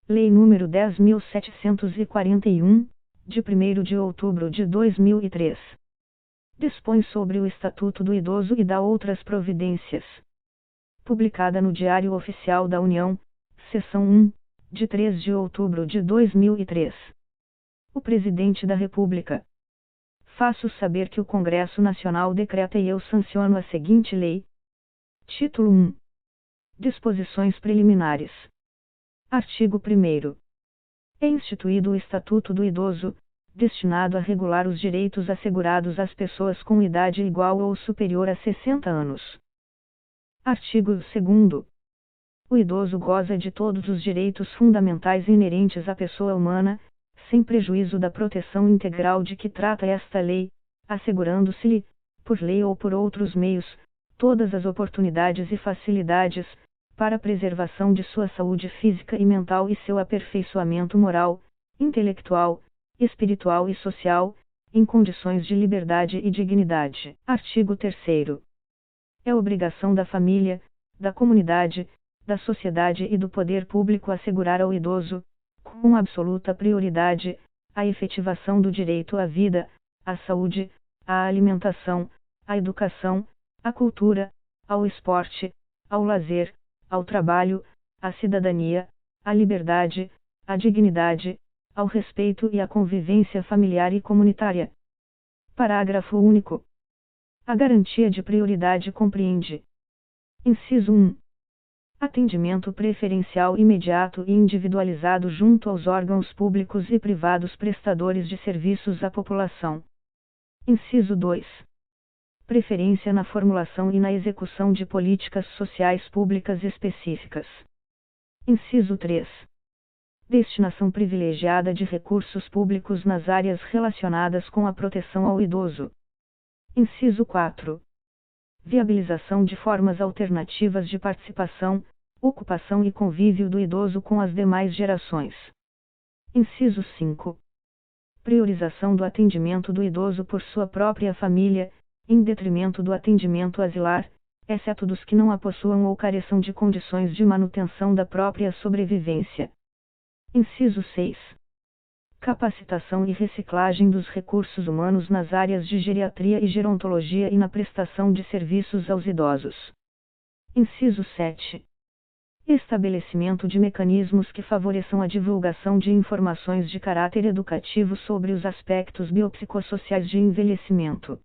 Lei nº 10.741, de 1º de outubro de 2003. Dispõe sobre o Estatuto do Idoso e dá outras providências. Publicada no Diário Oficial da União, seção 1, de 3 de outubro de 2003. O Presidente da República. Faço saber que o Congresso Nacional decreta e eu sanciono a seguinte lei. Título 1. Disposições preliminares. Artigo 1º. É instituído o Estatuto do Idoso, destinado a regular os direitos assegurados às pessoas com idade igual ou superior a 60 anos. Artigo 2º. O idoso goza de todos os direitos fundamentais inerentes à pessoa humana, sem prejuízo da proteção integral de que trata esta lei, assegurando-se-lhe, por lei ou por outros meios, todas as oportunidades e facilidades, para a preservação de sua saúde física e mental e seu aperfeiçoamento moral, intelectual, espiritual e social, em condições de liberdade e dignidade. Artigo 3º. É obrigação da família, da comunidade, da sociedade e do poder público assegurar ao idoso, com absoluta prioridade, a efetivação do direito à vida, à saúde, à alimentação, à educação, à cultura, ao esporte, ao lazer, ao trabalho, à cidadania, à liberdade, à dignidade, ao respeito e à convivência familiar e comunitária. Parágrafo único. A garantia de prioridade compreende: inciso 1. Atendimento preferencial imediato e individualizado junto aos órgãos públicos e privados prestadores de serviços à população. Inciso 2. Preferência na formulação e na execução de políticas sociais públicas específicas. Inciso 3. Destinação privilegiada de recursos públicos nas áreas relacionadas com a proteção ao idoso. Inciso 4. Viabilização de formas alternativas de participação, ocupação e convívio do idoso com as demais gerações. Inciso 5. Priorização do atendimento do idoso por sua própria família, em detrimento do atendimento asilar, exceto dos que não a possuam ou careçam de condições de manutenção da própria sobrevivência. Inciso 6. Capacitação e reciclagem dos recursos humanos nas áreas de geriatria e gerontologia e na prestação de serviços aos idosos. Inciso 7. Estabelecimento de mecanismos que favoreçam a divulgação de informações de caráter educativo sobre os aspectos biopsicossociais de envelhecimento.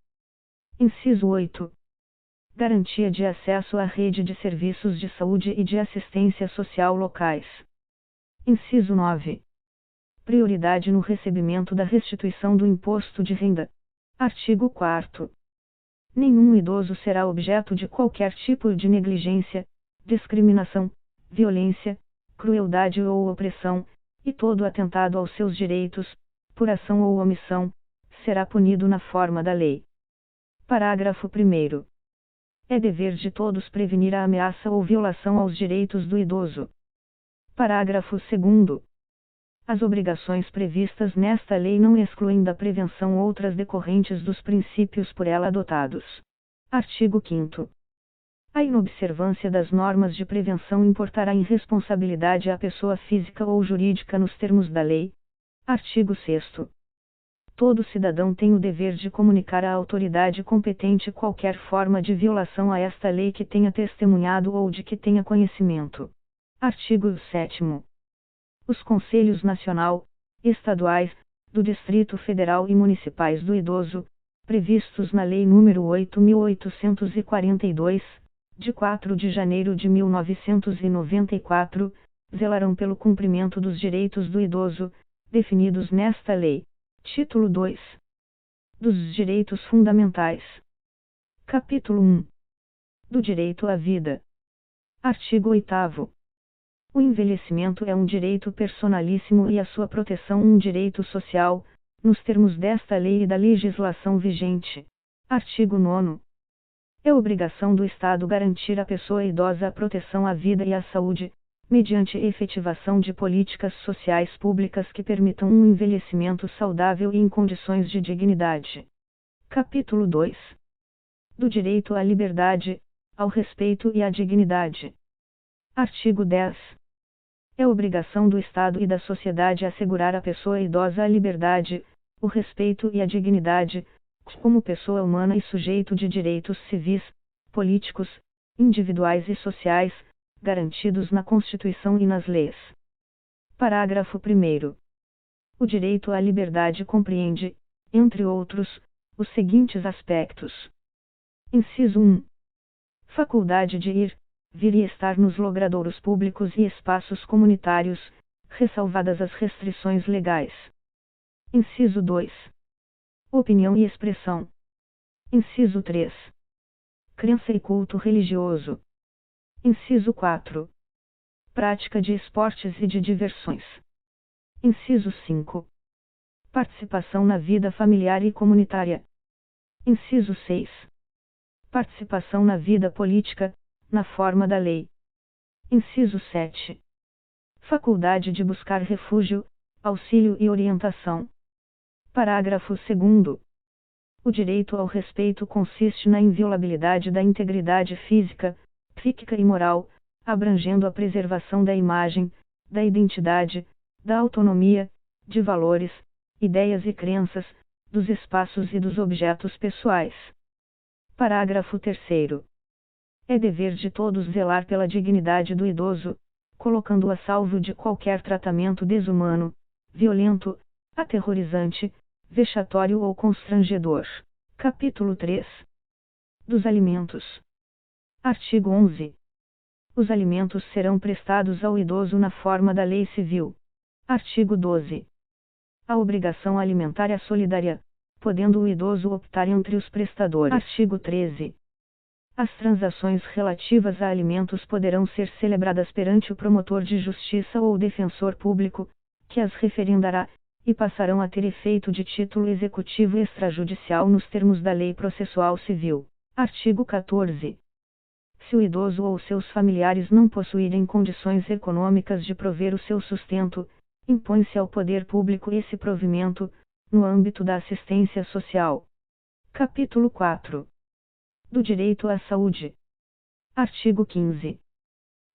Inciso 8. Garantia de acesso à rede de serviços de saúde e de assistência social locais. Inciso 9. Prioridade no recebimento da restituição do imposto de renda. Artigo 4º. Nenhum idoso será objeto de qualquer tipo de negligência, discriminação, violência, crueldade ou opressão, e todo atentado aos seus direitos, por ação ou omissão, será punido na forma da lei. Parágrafo 1º. É dever de todos prevenir a ameaça ou violação aos direitos do idoso. Parágrafo 2º. As obrigações previstas nesta lei não excluem da prevenção outras decorrentes dos princípios por ela adotados. Artigo 5º. A inobservância das normas de prevenção importará em responsabilidade à pessoa física ou jurídica nos termos da lei. Artigo 6º. Todo cidadão tem o dever de comunicar à autoridade competente qualquer forma de violação a esta lei que tenha testemunhado ou de que tenha conhecimento. Artigo 7º. Os Conselhos Nacional, Estaduais, do Distrito Federal e Municipais do Idoso, previstos na Lei nº 8.842, de 4 de janeiro de 1994, zelarão pelo cumprimento dos direitos do idoso, definidos nesta lei. Título 2. Dos Direitos Fundamentais. Capítulo 1. Do Direito à Vida. Artigo 8º. O envelhecimento é um direito personalíssimo e a sua proteção um direito social, nos termos desta lei e da legislação vigente. Artigo 9º. É obrigação do Estado garantir à pessoa idosa a proteção à vida e à saúde, mediante efetivação de políticas sociais públicas que permitam um envelhecimento saudável e em condições de dignidade. Capítulo 2. Do direito à liberdade, ao respeito e à dignidade. Artigo 10. É obrigação do Estado e da sociedade assegurar à pessoa idosa a liberdade, o respeito e a dignidade, como pessoa humana e sujeito de direitos civis, políticos, individuais e sociais, garantidos na Constituição e nas leis. Parágrafo 1º. O direito à liberdade compreende, entre outros, os seguintes aspectos. Inciso 1. Faculdade de ir, vir e estar nos logradouros públicos e espaços comunitários, ressalvadas as restrições legais. Inciso 2. Opinião e expressão. Inciso 3. Crença e culto religioso. Inciso 4. Prática de esportes e de diversões. Inciso 5. Participação na vida familiar e comunitária. Inciso 6. Participação na vida política, na forma da lei. Inciso 7. Faculdade de buscar refúgio, auxílio e orientação. Parágrafo 2º. O direito ao respeito consiste na inviolabilidade da integridade física, psíquica e moral, abrangendo a preservação da imagem, da identidade, da autonomia, de valores, ideias e crenças, dos espaços e dos objetos pessoais. Parágrafo 3º. É dever de todos zelar pela dignidade do idoso, colocando-o a salvo de qualquer tratamento desumano, violento, aterrorizante, vexatório ou constrangedor. Capítulo 3. Dos alimentos. Artigo 11. Os alimentos serão prestados ao idoso na forma da Lei Civil. Artigo 12. A obrigação alimentar é solidária, podendo o idoso optar entre os prestadores. Artigo 13. As transações relativas a alimentos poderão ser celebradas perante o promotor de justiça ou o defensor público, que as referendará, e passarão a ter efeito de título executivo extrajudicial nos termos da Lei Processual Civil. Artigo 14. Se o idoso ou seus familiares não possuírem condições econômicas de prover o seu sustento, impõe-se ao poder público esse provimento, no âmbito da assistência social. Capítulo 4. Do direito à saúde. Artigo 15.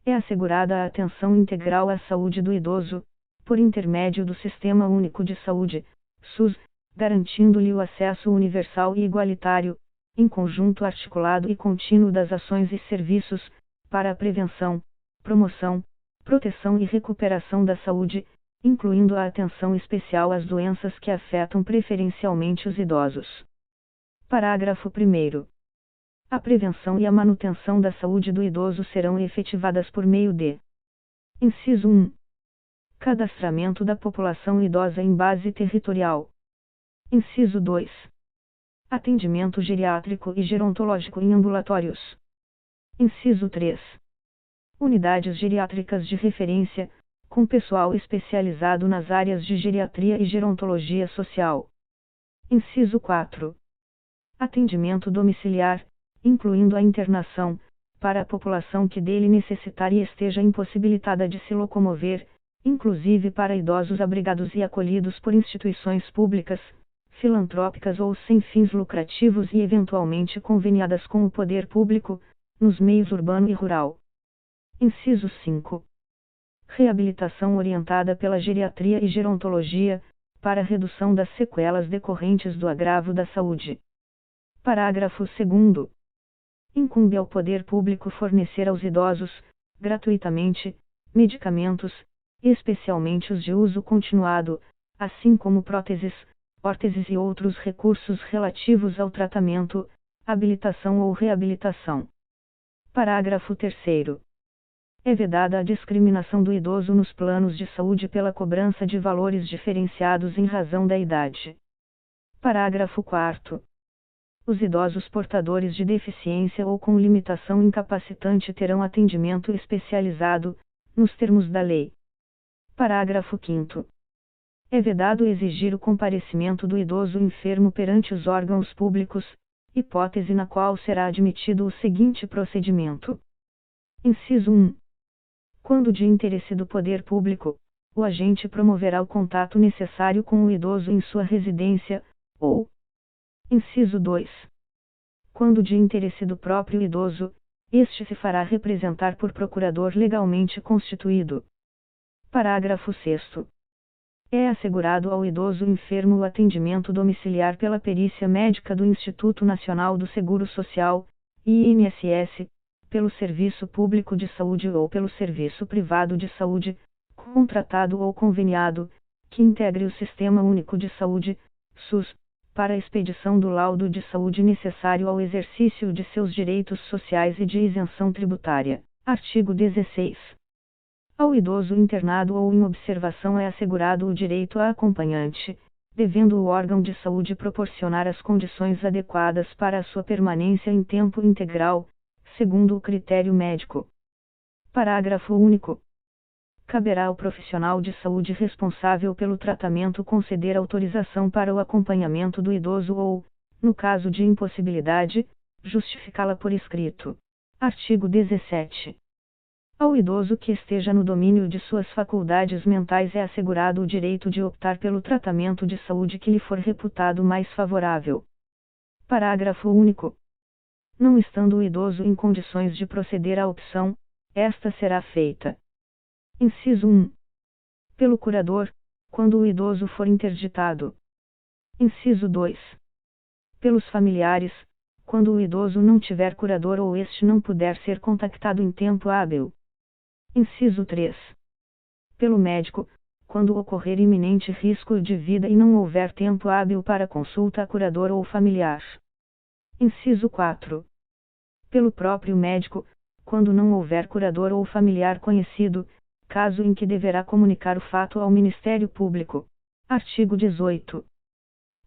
É assegurada a atenção integral à saúde do idoso, por intermédio do Sistema Único de Saúde, SUS, garantindo-lhe o acesso universal e igualitário, em conjunto articulado e contínuo das ações e serviços, para a prevenção, promoção, proteção e recuperação da saúde, incluindo a atenção especial às doenças que afetam preferencialmente os idosos. Parágrafo 1º. A prevenção e a manutenção da saúde do idoso serão efetivadas por meio de: Inciso 1. Cadastramento da população idosa em base territorial. Inciso 2. Atendimento geriátrico e gerontológico em ambulatórios. Inciso 3. Unidades geriátricas de referência, com pessoal especializado nas áreas de geriatria e gerontologia social. Inciso 4. Atendimento domiciliar, incluindo a internação, para a população que dele necessitar e esteja impossibilitada de se locomover, inclusive para idosos abrigados e acolhidos por instituições públicas, filantrópicas ou sem fins lucrativos e eventualmente conveniadas com o poder público, nos meios urbano e rural. Inciso 5. Reabilitação orientada pela geriatria e gerontologia, para redução das sequelas decorrentes do agravo da saúde. Parágrafo 2º. Incumbe ao poder público fornecer aos idosos, gratuitamente, medicamentos, especialmente os de uso continuado, assim como próteses, órteses e outros recursos relativos ao tratamento, habilitação ou reabilitação. Parágrafo 3º. É vedada a discriminação do idoso nos planos de saúde pela cobrança de valores diferenciados em razão da idade. Parágrafo 4º. Os idosos portadores de deficiência ou com limitação incapacitante terão atendimento especializado, nos termos da lei. Parágrafo 5º. É vedado exigir o comparecimento do idoso enfermo perante os órgãos públicos, hipótese na qual será admitido o seguinte procedimento. Inciso 1. Quando de interesse do poder público, o agente promoverá o contato necessário com o idoso em sua residência, ou Inciso 2. Quando de interesse do próprio idoso, este se fará representar por procurador legalmente constituído. Parágrafo 6º. É assegurado ao idoso enfermo o atendimento domiciliar pela perícia médica do Instituto Nacional do Seguro Social, INSS, pelo Serviço Público de Saúde ou pelo Serviço Privado de Saúde, contratado ou conveniado, que integre o Sistema Único de Saúde, SUS, para a expedição do laudo de saúde necessário ao exercício de seus direitos sociais e de isenção tributária. Artigo 16. Ao idoso internado ou em observação é assegurado o direito a acompanhante, devendo o órgão de saúde proporcionar as condições adequadas para a sua permanência em tempo integral, segundo o critério médico. Parágrafo único. Caberá ao profissional de saúde responsável pelo tratamento conceder autorização para o acompanhamento do idoso ou, no caso de impossibilidade, justificá-la por escrito. Artigo 17. Ao idoso que esteja no domínio de suas faculdades mentais é assegurado o direito de optar pelo tratamento de saúde que lhe for reputado mais favorável. Parágrafo único. Não estando o idoso em condições de proceder à opção, esta será feita. Inciso 1. Pelo curador, quando o idoso for interditado. Inciso 2. Pelos familiares, quando o idoso não tiver curador ou este não puder ser contactado em tempo hábil. Inciso 3. Pelo médico, quando ocorrer iminente risco de vida e não houver tempo hábil para consulta a curador ou familiar. Inciso 4. Pelo próprio médico, quando não houver curador ou familiar conhecido, caso em que deverá comunicar o fato ao Ministério Público. Artigo 18.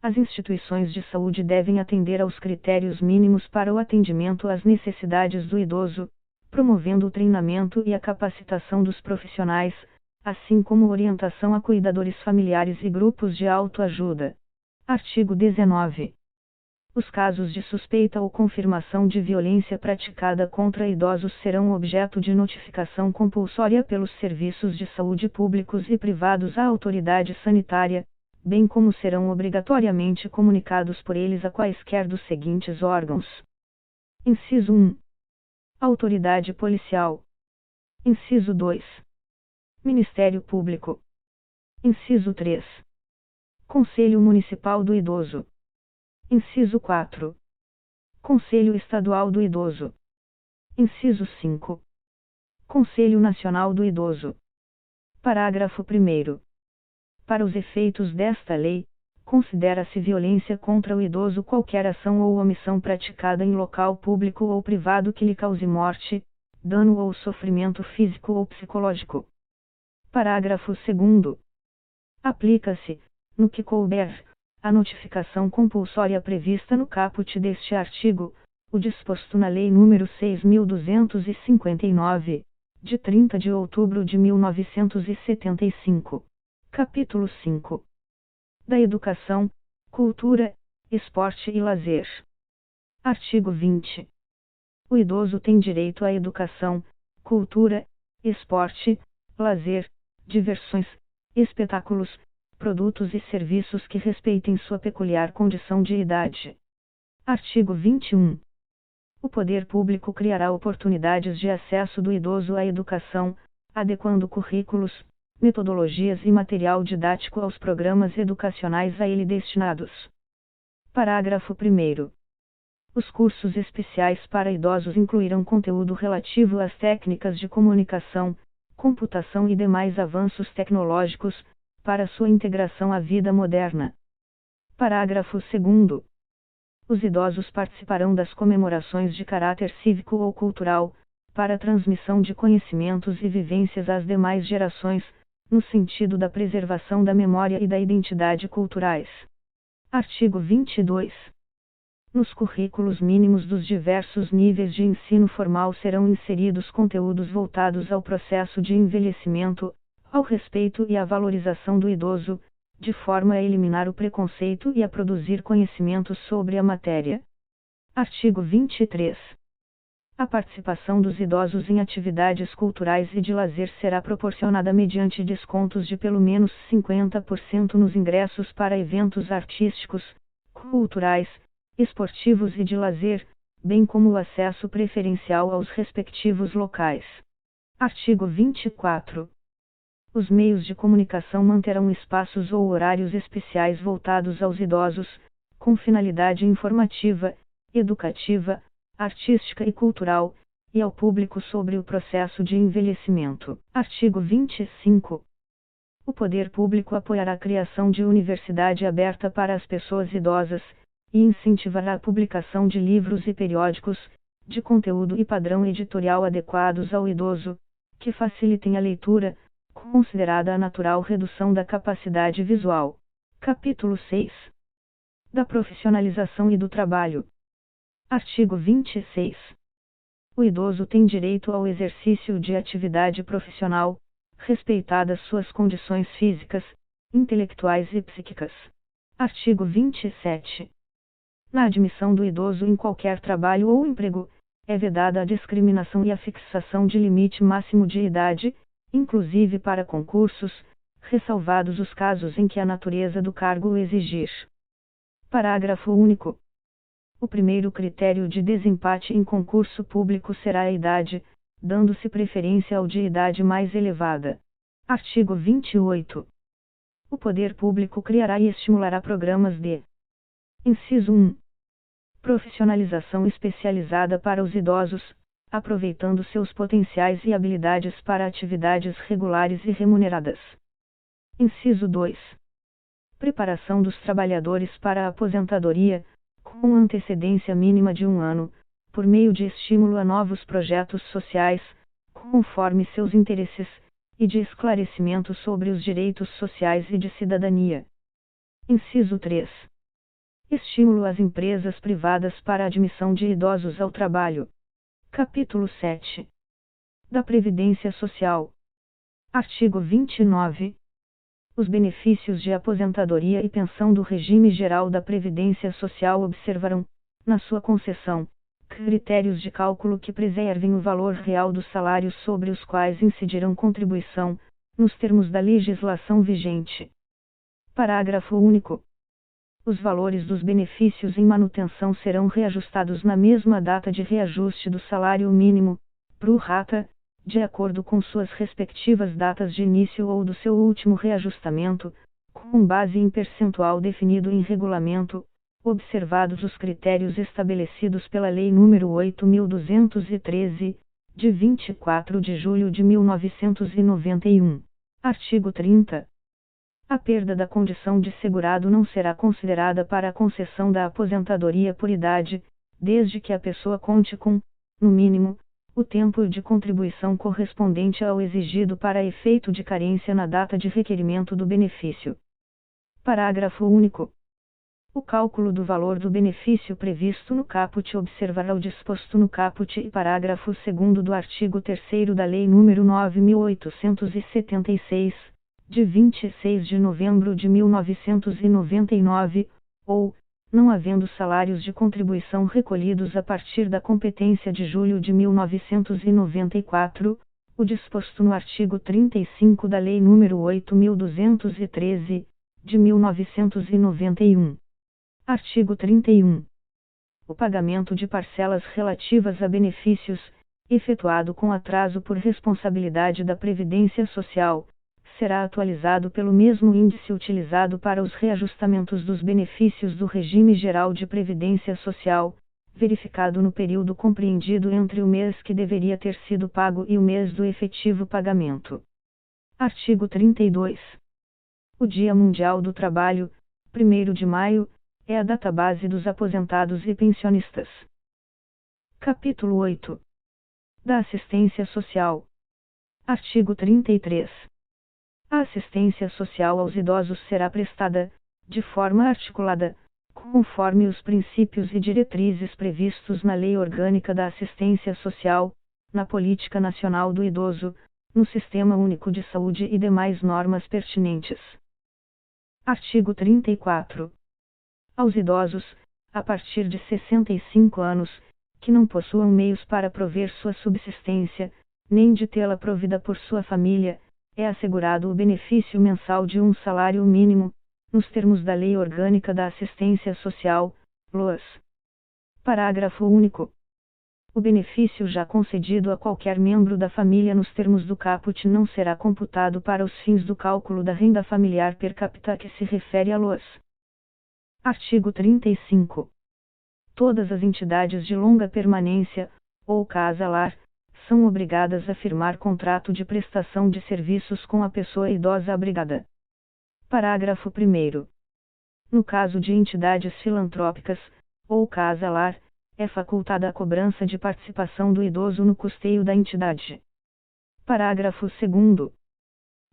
As instituições de saúde devem atender aos critérios mínimos para o atendimento às necessidades do idoso, promovendo o treinamento e a capacitação dos profissionais, assim como orientação a cuidadores familiares e grupos de autoajuda. Artigo 19. Os casos de suspeita ou confirmação de violência praticada contra idosos serão objeto de notificação compulsória pelos serviços de saúde públicos e privados à autoridade sanitária, bem como serão obrigatoriamente comunicados por eles a quaisquer dos seguintes órgãos. Inciso 1. Autoridade policial. Inciso 2. Ministério Público. Inciso 3. Conselho Municipal do Idoso. Inciso 4. Conselho Estadual do Idoso. Inciso 5. Conselho Nacional do Idoso. Parágrafo 1º. Para os efeitos desta lei, considera-se violência contra o idoso qualquer ação ou omissão praticada em local público ou privado que lhe cause morte, dano ou sofrimento físico ou psicológico. Parágrafo 2º. Aplica-se, no que couber, a notificação compulsória prevista no caput deste artigo, o disposto na Lei nº 6.259, de 30 de outubro de 1975. Capítulo 5. Da Educação, Cultura, Esporte e Lazer. Artigo 20. O idoso tem direito à educação, cultura, esporte, lazer, diversões, espetáculos, produtos e serviços que respeitem sua peculiar condição de idade. Artigo 21. O poder público criará oportunidades de acesso do idoso à educação, adequando currículos, metodologias e material didático aos programas educacionais a ele destinados. Parágrafo 1º. Os cursos especiais para idosos incluirão conteúdo relativo às técnicas de comunicação, computação e demais avanços tecnológicos, para sua integração à vida moderna. Parágrafo 2º. Os idosos participarão das comemorações de caráter cívico ou cultural, para a transmissão de conhecimentos e vivências às demais gerações, no sentido da preservação da memória e da identidade culturais. Artigo 22. Nos currículos mínimos dos diversos níveis de ensino formal serão inseridos conteúdos voltados ao processo de envelhecimento, ao respeito e à valorização do idoso, de forma a eliminar o preconceito e a produzir conhecimentos sobre a matéria. Artigo 23. A participação dos idosos em atividades culturais e de lazer será proporcionada mediante descontos de pelo menos 50% nos ingressos para eventos artísticos, culturais, esportivos e de lazer, bem como o acesso preferencial aos respectivos locais. Artigo 24. Os meios de comunicação manterão espaços ou horários especiais voltados aos idosos, com finalidade informativa, educativa, artística e cultural, e ao público sobre o processo de envelhecimento. Artigo 25. O poder público apoiará a criação de universidade aberta para as pessoas idosas, e incentivará a publicação de livros e periódicos, de conteúdo e padrão editorial adequados ao idoso, que facilitem a leitura, considerada a natural redução da capacidade visual. Capítulo 6. Da profissionalização e do trabalho. Artigo 26. O idoso tem direito ao exercício de atividade profissional, respeitadas suas condições físicas, intelectuais e psíquicas. Artigo 27. Na admissão do idoso em qualquer trabalho ou emprego, é vedada a discriminação e a fixação de limite máximo de idade, inclusive para concursos, ressalvados os casos em que a natureza do cargo o exigir. Parágrafo único. O primeiro critério de desempate em concurso público será a idade, dando-se preferência ao de idade mais elevada. Artigo 28. O poder público criará e estimulará programas de: Inciso 1. Profissionalização especializada para os idosos, aproveitando seus potenciais e habilidades para atividades regulares e remuneradas. Inciso 2. Preparação dos trabalhadores para a aposentadoria, com antecedência mínima de 1 ano, por meio de estímulo a novos projetos sociais, conforme seus interesses, e de esclarecimento sobre os direitos sociais e de cidadania. Inciso 3. Estímulo às empresas privadas para a admissão de idosos ao trabalho. Capítulo 7. Da Previdência Social. Artigo 29. Os benefícios de aposentadoria e pensão do regime geral da Previdência Social observarão, na sua concessão, critérios de cálculo que preservem o valor real dos salários sobre os quais incidirão contribuição, nos termos da legislação vigente. Parágrafo único. Os valores dos benefícios em manutenção serão reajustados na mesma data de reajuste do salário mínimo, pro rata, de acordo com suas respectivas datas de início ou do seu último reajustamento, com base em percentual definido em regulamento, observados os critérios estabelecidos pela Lei nº 8.213, de 24 de julho de 1991. Artigo 30. A perda da condição de segurado não será considerada para a concessão da aposentadoria por idade, desde que a pessoa conte com, no mínimo, o tempo de contribuição correspondente ao exigido para efeito de carência na data de requerimento do benefício. Parágrafo único. O cálculo do valor do benefício previsto no caput observará o disposto no caput e parágrafo 2º do artigo 3º da Lei nº 9.876, de 26 de novembro de 1999, ou, não havendo salários de contribuição recolhidos a partir da competência de julho de 1994, o disposto no artigo 35 da Lei nº 8.213, de 1991. Artigo 31. O pagamento de parcelas relativas a benefícios, efetuado com atraso por responsabilidade da Previdência Social, será atualizado pelo mesmo índice utilizado para os reajustamentos dos benefícios do regime geral de previdência social, verificado no período compreendido entre o mês que deveria ter sido pago e o mês do efetivo pagamento. Artigo 32. O Dia Mundial do Trabalho, 1º de maio, é a database dos aposentados e pensionistas. Capítulo 8. Da Assistência Social. Artigo 33. A assistência social aos idosos será prestada, de forma articulada, conforme os princípios e diretrizes previstos na Lei Orgânica da Assistência Social, na Política Nacional do Idoso, no Sistema Único de Saúde e demais normas pertinentes. Artigo 34. Aos idosos, a partir de 65 anos, que não possuam meios para prover sua subsistência, nem de tê-la provida por sua família, é assegurado o benefício mensal de um salário mínimo, nos termos da Lei Orgânica da Assistência Social, LOAS. Parágrafo único. O benefício já concedido a qualquer membro da família nos termos do caput não será computado para os fins do cálculo da renda familiar per capita que se refere à LOAS. Artigo 35. Todas as entidades de longa permanência, ou casa-lar, são obrigadas a firmar contrato de prestação de serviços com a pessoa idosa abrigada. Parágrafo 1º. No caso de entidades filantrópicas, ou casa-lar, é facultada a cobrança de participação do idoso no custeio da entidade. Parágrafo 2º.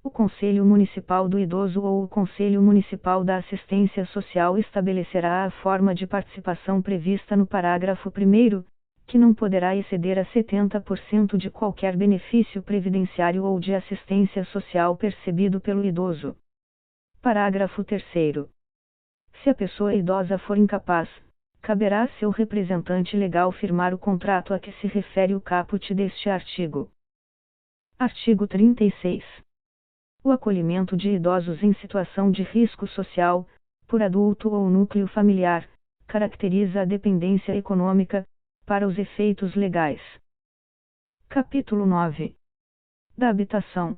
O Conselho Municipal do Idoso ou o Conselho Municipal da Assistência Social estabelecerá a forma de participação prevista no parágrafo 1º, que não poderá exceder a 70% de qualquer benefício previdenciário ou de assistência social percebido pelo idoso. Parágrafo 3º. Se a pessoa idosa for incapaz, caberá a seu representante legal firmar o contrato a que se refere o caput deste artigo. Artigo 36. O acolhimento de idosos em situação de risco social, por adulto ou núcleo familiar, caracteriza a dependência econômica, para os efeitos legais. Capítulo 9. Da habitação.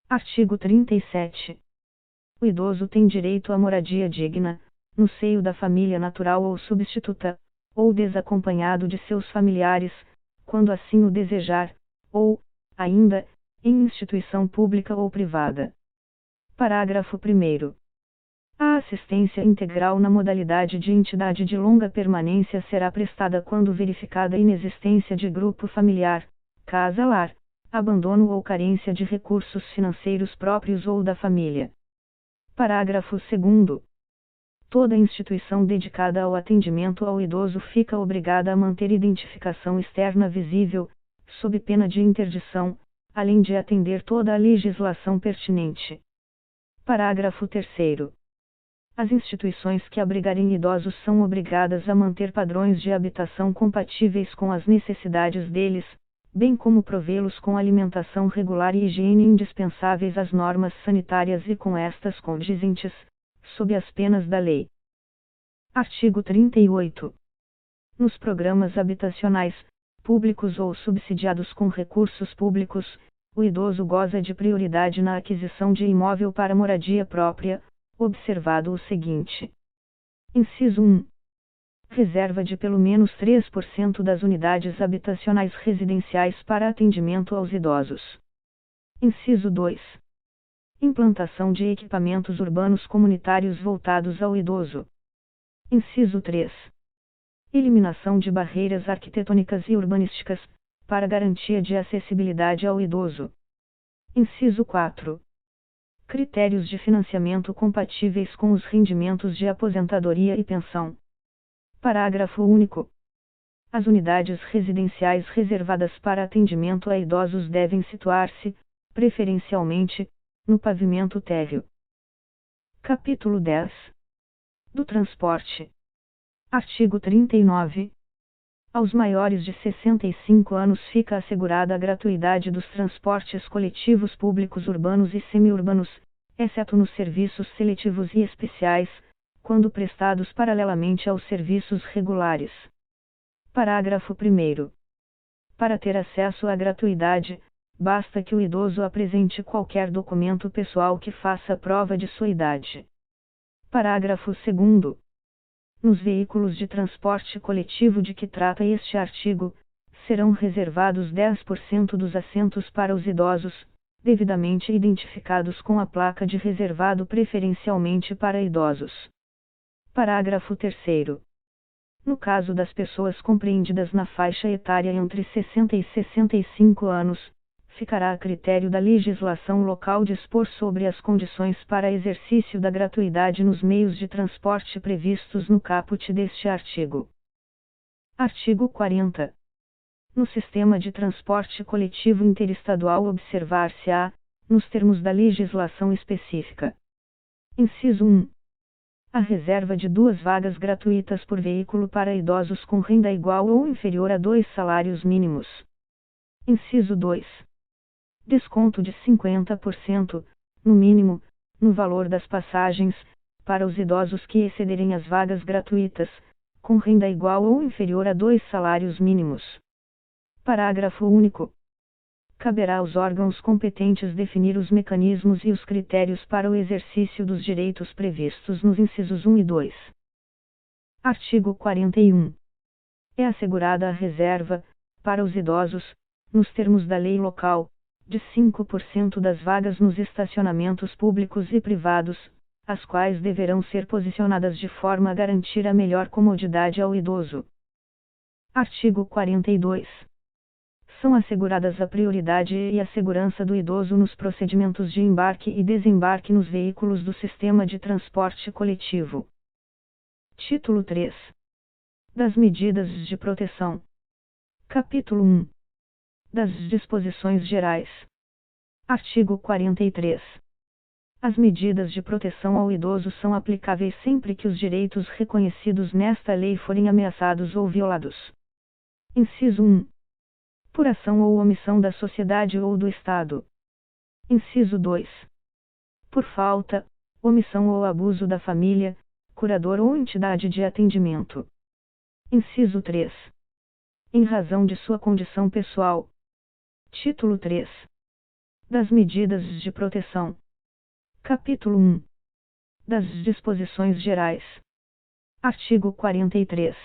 Artigo 37. O idoso tem direito à moradia digna, no seio da família natural ou substituta, ou desacompanhado de seus familiares, quando assim o desejar, ou, ainda, em instituição pública ou privada. Parágrafo 1º. A assistência integral na modalidade de entidade de longa permanência será prestada quando verificada a inexistência de grupo familiar, casa-lar, abandono ou carência de recursos financeiros próprios ou da família. Parágrafo 2º. Toda instituição dedicada ao atendimento ao idoso fica obrigada a manter identificação externa visível, sob pena de interdição, além de atender toda a legislação pertinente. Parágrafo 3º. As instituições que abrigarem idosos são obrigadas a manter padrões de habitação compatíveis com as necessidades deles, bem como provê-los com alimentação regular e higiene indispensáveis às normas sanitárias e com estas condizentes, sob as penas da lei. Artigo 38. Nos programas habitacionais, públicos ou subsidiados com recursos públicos, o idoso goza de prioridade na aquisição de imóvel para moradia própria, observado o seguinte. Inciso 1. Reserva de pelo menos 3% das unidades habitacionais residenciais para atendimento aos idosos. Inciso 2. Implantação de equipamentos urbanos comunitários voltados ao idoso. Inciso 3. Eliminação de barreiras arquitetônicas e urbanísticas, para garantia de acessibilidade ao idoso. Inciso 4. Critérios de financiamento compatíveis com os rendimentos de aposentadoria e pensão. Parágrafo único. As unidades residenciais reservadas para atendimento a idosos devem situar-se, preferencialmente, no pavimento térreo. Capítulo 10. Do transporte. Artigo 39. Aos maiores de 65 anos fica assegurada a gratuidade dos transportes coletivos públicos urbanos e semiurbanos, exceto nos serviços seletivos e especiais, quando prestados paralelamente aos serviços regulares. Parágrafo 1º. Para ter acesso à gratuidade, basta que o idoso apresente qualquer documento pessoal que faça prova de sua idade. Parágrafo 2º. Nos veículos de transporte coletivo de que trata este artigo, serão reservados 10% dos assentos para os idosos, devidamente identificados com a placa de reservado preferencialmente para idosos. Parágrafo 3º. No caso das pessoas compreendidas na faixa etária entre 60 e 65 anos, ficará a critério da legislação local dispor sobre as condições para exercício da gratuidade nos meios de transporte previstos no caput deste artigo. Artigo 40. No sistema de transporte coletivo interestadual observar-se-á, nos termos da legislação específica. Inciso 1. A reserva de 2 vagas gratuitas por veículo para idosos com renda igual ou inferior a 2 salários mínimos. Inciso 2. Desconto de 50%, no mínimo, no valor das passagens, para os idosos que excederem as vagas gratuitas, com renda igual ou inferior a 2 salários mínimos. Parágrafo único. Caberá aos órgãos competentes definir os mecanismos e os critérios para o exercício dos direitos previstos nos incisos 1 e 2. Artigo 41. É assegurada a reserva, para os idosos, nos termos da lei local, de 5% das vagas nos estacionamentos públicos e privados, as quais deverão ser posicionadas de forma a garantir a melhor comodidade ao idoso. Artigo 42. São asseguradas a prioridade e a segurança do idoso nos procedimentos de embarque e desembarque nos veículos do sistema de transporte coletivo. Título 3. Das medidas de proteção. Capítulo 1. Das disposições gerais. Artigo 43. As medidas de proteção ao idoso são aplicáveis sempre que os direitos reconhecidos nesta lei forem ameaçados ou violados. Inciso 1. Por ação ou omissão da sociedade ou do Estado. Inciso 2. Por falta, omissão ou abuso da família, curador ou entidade de atendimento. Inciso 3. Em razão de sua condição pessoal. Título 3. Das medidas de proteção. Capítulo 1. Das disposições gerais. Artigo 43.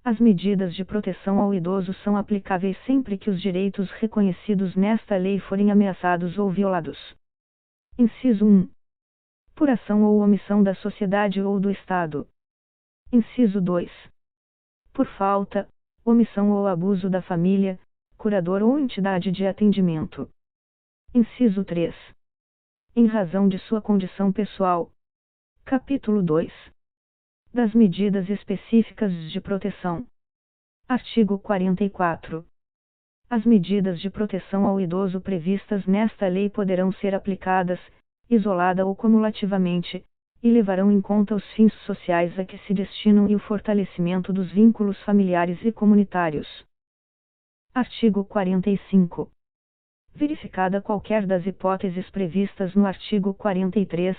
As medidas de proteção ao idoso são aplicáveis sempre que os direitos reconhecidos nesta lei forem ameaçados ou violados. Inciso 1. Por ação ou omissão da sociedade ou do Estado. Inciso 2. Por falta, omissão ou abuso da família, curador ou entidade de atendimento. Inciso 3. Em razão de sua condição pessoal. Capítulo 2. Das medidas específicas de proteção. Artigo 44. As medidas de proteção ao idoso previstas nesta lei poderão ser aplicadas, isolada ou cumulativamente, e levarão em conta os fins sociais a que se destinam e o fortalecimento dos vínculos familiares e comunitários. Artigo 45. Verificada qualquer das hipóteses previstas no artigo 43,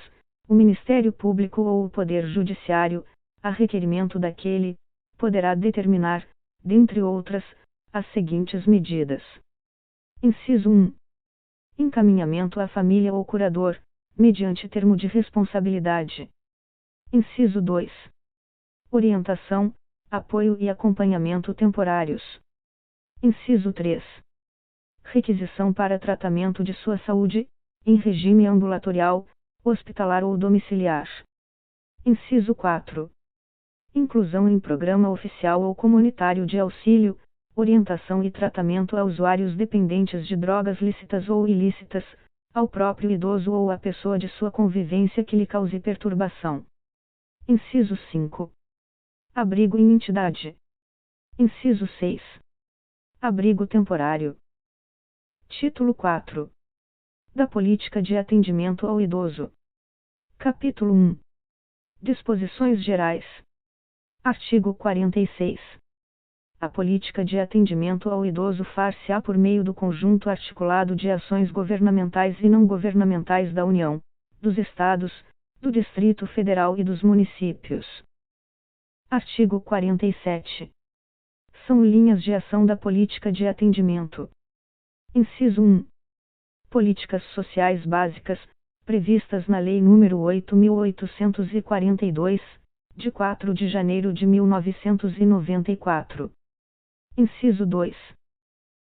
o Ministério Público ou o Poder Judiciário, a requerimento daquele, poderá determinar, dentre outras, as seguintes medidas. Inciso 1. Encaminhamento à família ou curador, mediante termo de responsabilidade. Inciso 2. Orientação, apoio e acompanhamento temporários. Inciso 3. Requisição para tratamento de sua saúde, em regime ambulatorial, hospitalar ou domiciliar. Inciso 4. Inclusão em programa oficial ou comunitário de auxílio, orientação e tratamento a usuários dependentes de drogas lícitas ou ilícitas, ao próprio idoso ou à pessoa de sua convivência que lhe cause perturbação. Inciso 5. Abrigo em entidade. Inciso 6. Abrigo temporário. Título 4. Da política de atendimento ao idoso. Capítulo 1. Disposições gerais. Artigo 46. A política de atendimento ao idoso far-se-á por meio do conjunto articulado de ações governamentais e não governamentais da União, dos Estados, do Distrito Federal e dos municípios. Artigo 47. São linhas de ação da política de atendimento. Inciso 1. Políticas sociais básicas, previstas na Lei nº 8.842, de 4 de janeiro de 1994. Inciso 2.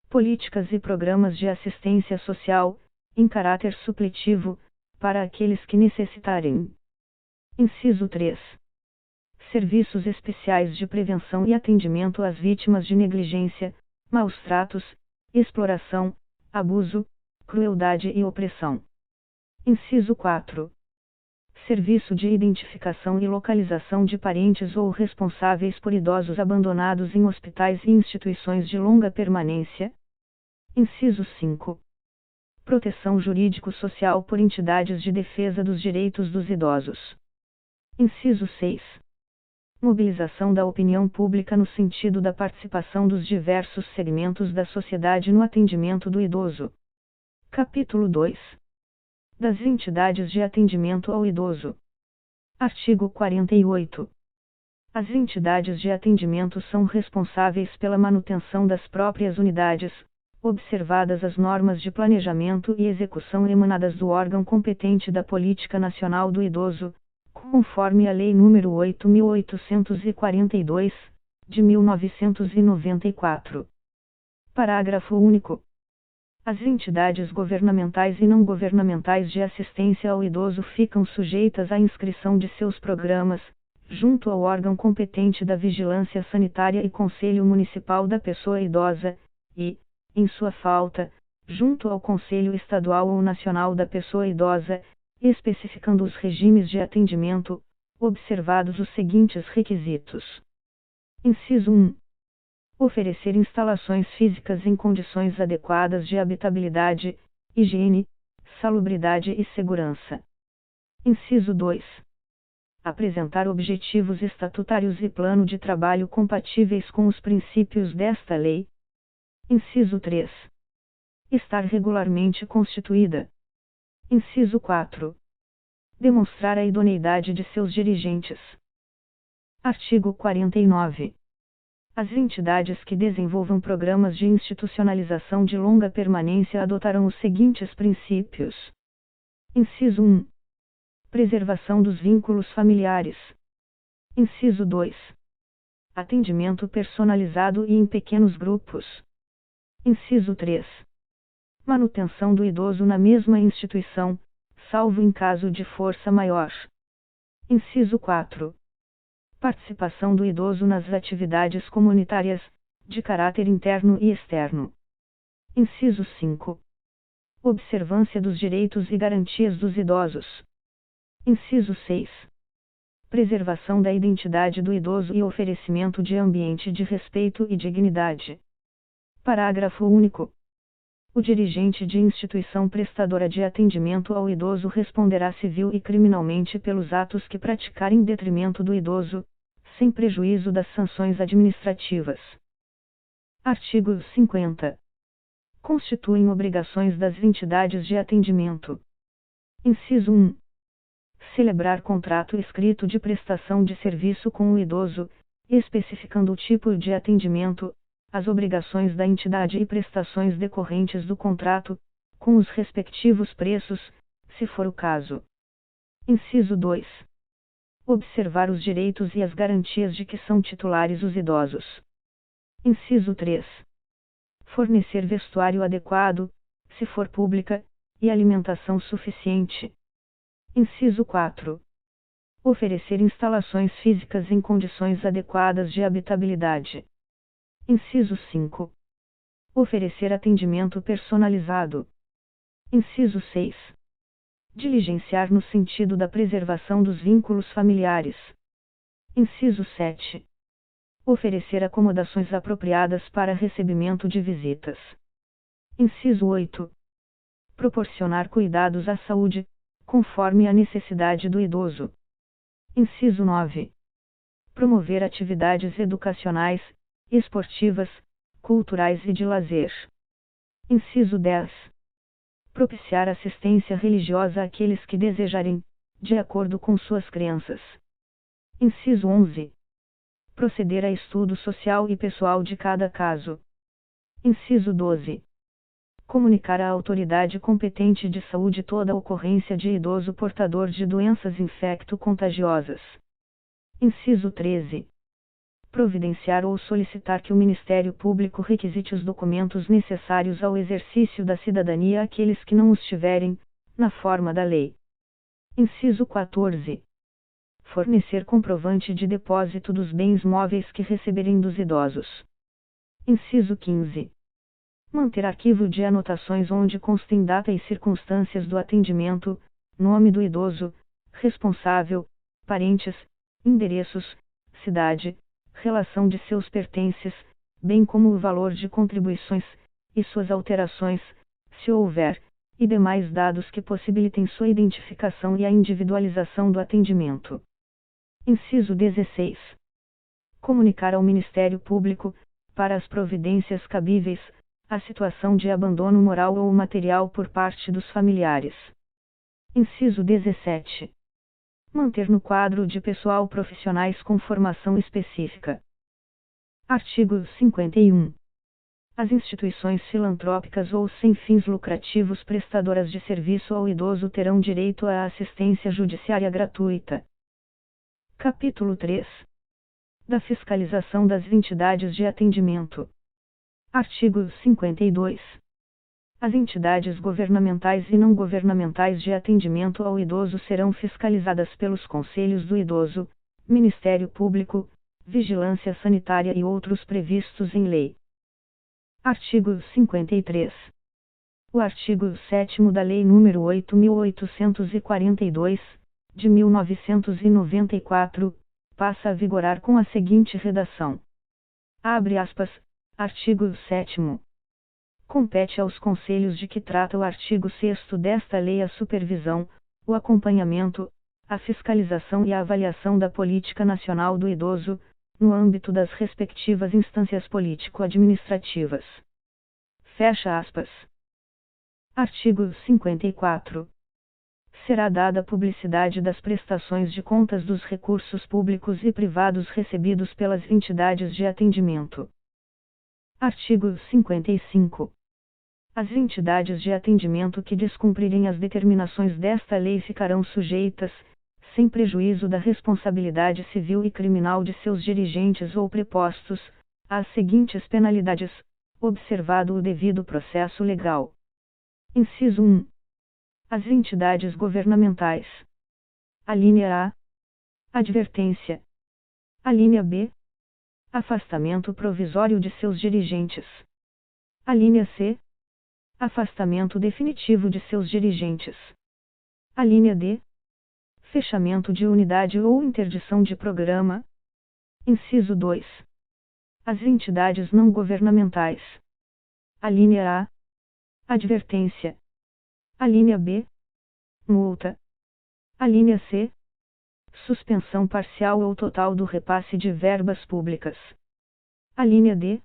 Políticas e programas de assistência social, em caráter supletivo, para aqueles que necessitarem. Inciso 3. Serviços especiais de prevenção e atendimento às vítimas de negligência, maus tratos, exploração, abuso, crueldade e opressão. Inciso 4. Serviço de identificação e localização de parentes ou responsáveis por idosos abandonados em hospitais e instituições de longa permanência. Inciso 5. Proteção jurídico-social por entidades de defesa dos direitos dos idosos. Inciso 6. Mobilização da opinião pública no sentido da participação dos diversos segmentos da sociedade no atendimento do idoso. Capítulo 2. Das entidades de atendimento ao idoso. Artigo 48. As entidades de atendimento são responsáveis pela manutenção das próprias unidades, observadas as normas de planejamento e execução emanadas do órgão competente da Política Nacional do Idoso, conforme a Lei nº 8.842, de 1994. Parágrafo único. As entidades governamentais e não governamentais de assistência ao idoso ficam sujeitas à inscrição de seus programas, junto ao órgão competente da Vigilância Sanitária e Conselho Municipal da Pessoa Idosa, e, em sua falta, junto ao Conselho Estadual ou Nacional da Pessoa Idosa, especificando os regimes de atendimento, observados os seguintes requisitos. Inciso 1. Oferecer instalações físicas em condições adequadas de habitabilidade, higiene, salubridade e segurança. Inciso 2. Apresentar objetivos estatutários e plano de trabalho compatíveis com os princípios desta lei. Inciso 3. Estar regularmente constituída. Inciso 4. Demonstrar a idoneidade de seus dirigentes. Artigo 49. As entidades que desenvolvam programas de institucionalização de longa permanência adotarão os seguintes princípios. Inciso 1. Preservação dos vínculos familiares. Inciso 2. Atendimento personalizado e em pequenos grupos. Inciso 3. Manutenção do idoso na mesma instituição, salvo em caso de força maior. Inciso 4. Participação do idoso nas atividades comunitárias, de caráter interno e externo. Inciso 5. Observância dos direitos e garantias dos idosos. Inciso 6. Preservação da identidade do idoso e oferecimento de ambiente de respeito e dignidade. Parágrafo único. O dirigente de instituição prestadora de atendimento ao idoso responderá civil e criminalmente pelos atos que praticar em detrimento do idoso, sem prejuízo das sanções administrativas. Artigo 50. Constituem obrigações das entidades de atendimento. Inciso 1. Celebrar contrato escrito de prestação de serviço com o idoso, especificando o tipo de atendimento, as obrigações da entidade e prestações decorrentes do contrato, com os respectivos preços, se for o caso. Inciso 2. Observar os direitos e as garantias de que são titulares os idosos. Inciso 3. Fornecer vestuário adequado, se for pública, e alimentação suficiente. Inciso 4. Oferecer instalações físicas em condições adequadas de habitabilidade. Inciso 5. Oferecer atendimento personalizado. Inciso 6. Diligenciar no sentido da preservação dos vínculos familiares. Inciso 7. Oferecer acomodações apropriadas para recebimento de visitas. Inciso 8. Proporcionar cuidados à saúde, conforme a necessidade do idoso. Inciso 9. Promover atividades educacionais, esportivas, culturais e de lazer. Inciso 10. Propiciar assistência religiosa àqueles que desejarem, de acordo com suas crenças. Inciso 11. Proceder a estudo social e pessoal de cada caso. Inciso 12. Comunicar à autoridade competente de saúde toda ocorrência de idoso portador de doenças infecto-contagiosas. Inciso 13. Providenciar ou solicitar que o Ministério Público requisite os documentos necessários ao exercício da cidadania àqueles que não os tiverem, na forma da lei. Inciso 14. Fornecer comprovante de depósito dos bens móveis que receberem dos idosos. Inciso 15. Manter arquivo de anotações onde constem data e circunstâncias do atendimento, nome do idoso, responsável, parentes, endereços, cidade, relação de seus pertences, bem como o valor de contribuições, e suas alterações, se houver, e demais dados que possibilitem sua identificação e a individualização do atendimento. Inciso 16. Comunicar ao Ministério Público, para as providências cabíveis, a situação de abandono moral ou material por parte dos familiares. Inciso 17. Manter no quadro de pessoal profissionais com formação específica. Artigo 51. As instituições filantrópicas ou sem fins lucrativos prestadoras de serviço ao idoso terão direito à assistência judiciária gratuita. Capítulo 3. Da fiscalização das entidades de atendimento. Artigo 52. As entidades governamentais e não governamentais de atendimento ao idoso serão fiscalizadas pelos Conselhos do Idoso, Ministério Público, Vigilância Sanitária e outros previstos em lei. Artigo 53. O artigo 7º da Lei nº 8.842, de 1994, passa a vigorar com a seguinte redação. Abre aspas, artigo 7º. Compete aos conselhos de que trata o artigo 6º desta lei a supervisão, o acompanhamento, a fiscalização e a avaliação da política nacional do idoso, no âmbito das respectivas instâncias político-administrativas. Fecha aspas. Artigo 54. Será dada publicidade das prestações de contas dos recursos públicos e privados recebidos pelas entidades de atendimento. Artigo 55. As entidades de atendimento que descumprirem as determinações desta lei ficarão sujeitas, sem prejuízo da responsabilidade civil e criminal de seus dirigentes ou prepostos, às seguintes penalidades, observado o devido processo legal. Inciso 1. As entidades governamentais. Alínea A. Advertência. Alínea B. Afastamento provisório de seus dirigentes. Alínea C. Afastamento definitivo de seus dirigentes. Alínea D. Fechamento de unidade ou interdição de programa. Inciso 2. As entidades não governamentais. Alínea A. Advertência. Alínea B. Multa. Alínea C. Suspensão parcial ou total do repasse de verbas públicas. Alínea D.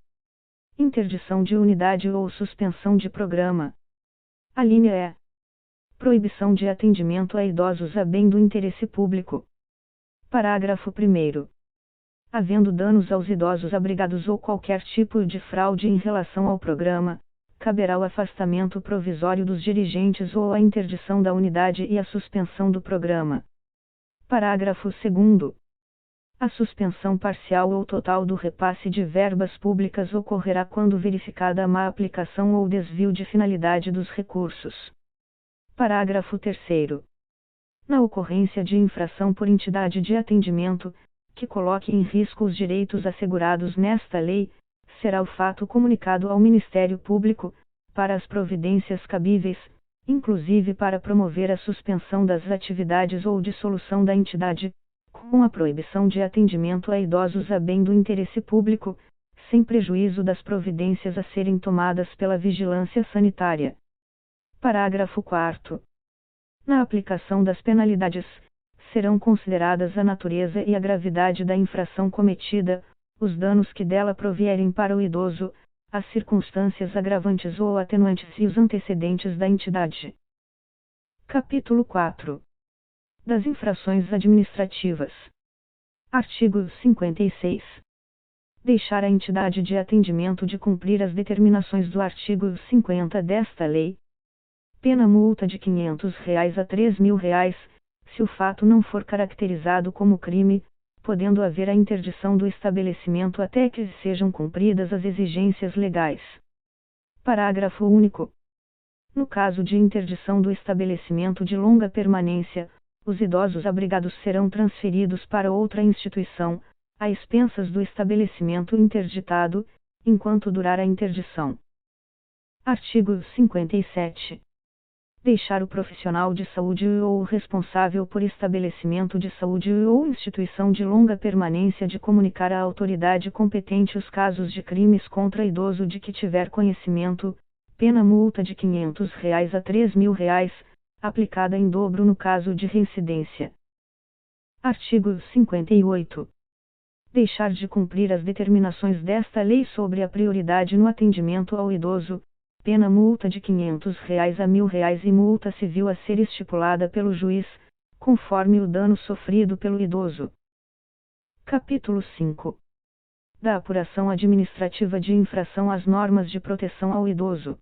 Interdição de unidade ou suspensão de programa. Alínea E. Proibição de atendimento a idosos a bem do interesse público. Parágrafo 1º. Havendo danos aos idosos abrigados ou qualquer tipo de fraude em relação ao programa, caberá o afastamento provisório dos dirigentes ou a interdição da unidade e a suspensão do programa. Parágrafo 2º. A suspensão parcial ou total do repasse de verbas públicas ocorrerá quando verificada a má aplicação ou desvio de finalidade dos recursos. Parágrafo 3º. Na ocorrência de infração por entidade de atendimento, que coloque em risco os direitos assegurados nesta lei, será o fato comunicado ao Ministério Público, para as providências cabíveis, inclusive para promover a suspensão das atividades ou dissolução da entidade, com a proibição de atendimento a idosos a bem do interesse público, sem prejuízo das providências a serem tomadas pela vigilância sanitária. Parágrafo 4º. Na aplicação das penalidades, serão consideradas a natureza e a gravidade da infração cometida, os danos que dela provierem para o idoso, as circunstâncias agravantes ou atenuantes e os antecedentes da entidade. Capítulo 4. Das infrações administrativas. Artigo 56. Deixar a entidade de atendimento de cumprir as determinações do artigo 50 desta lei. Pena multa de R$ 500 a R$ 3.000, se o fato não for caracterizado como crime, podendo haver a interdição do estabelecimento até que sejam cumpridas as exigências legais. Parágrafo único. No caso de interdição do estabelecimento de longa permanência, os idosos abrigados serão transferidos para outra instituição, a expensas do estabelecimento interditado, enquanto durar a interdição. Artigo 57. Deixar o profissional de saúde ou o responsável por estabelecimento de saúde ou instituição de longa permanência de comunicar à autoridade competente os casos de crimes contra idoso de que tiver conhecimento, pena multa de R$ 500 a R$ 3.000, aplicada em dobro no caso de reincidência. Artigo 58. Deixar de cumprir as determinações desta lei sobre a prioridade no atendimento ao idoso, pena multa de R$ 500 a R$ 1.000 e multa civil a ser estipulada pelo juiz, conforme o dano sofrido pelo idoso. Capítulo 5. Da apuração administrativa de infração às normas de proteção ao idoso.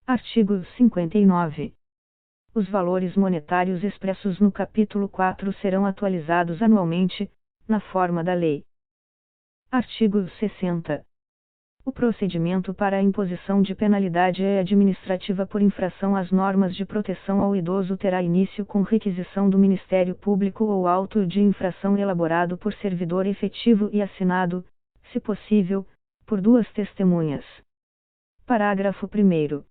Artigo 59. Os valores monetários expressos no capítulo 4 serão atualizados anualmente, na forma da lei. Artigo 60. O procedimento para a imposição de penalidade administrativa por infração às normas de proteção ao idoso terá início com requisição do Ministério Público ou auto de infração elaborado por servidor efetivo e assinado, se possível, por duas testemunhas. Parágrafo 1º.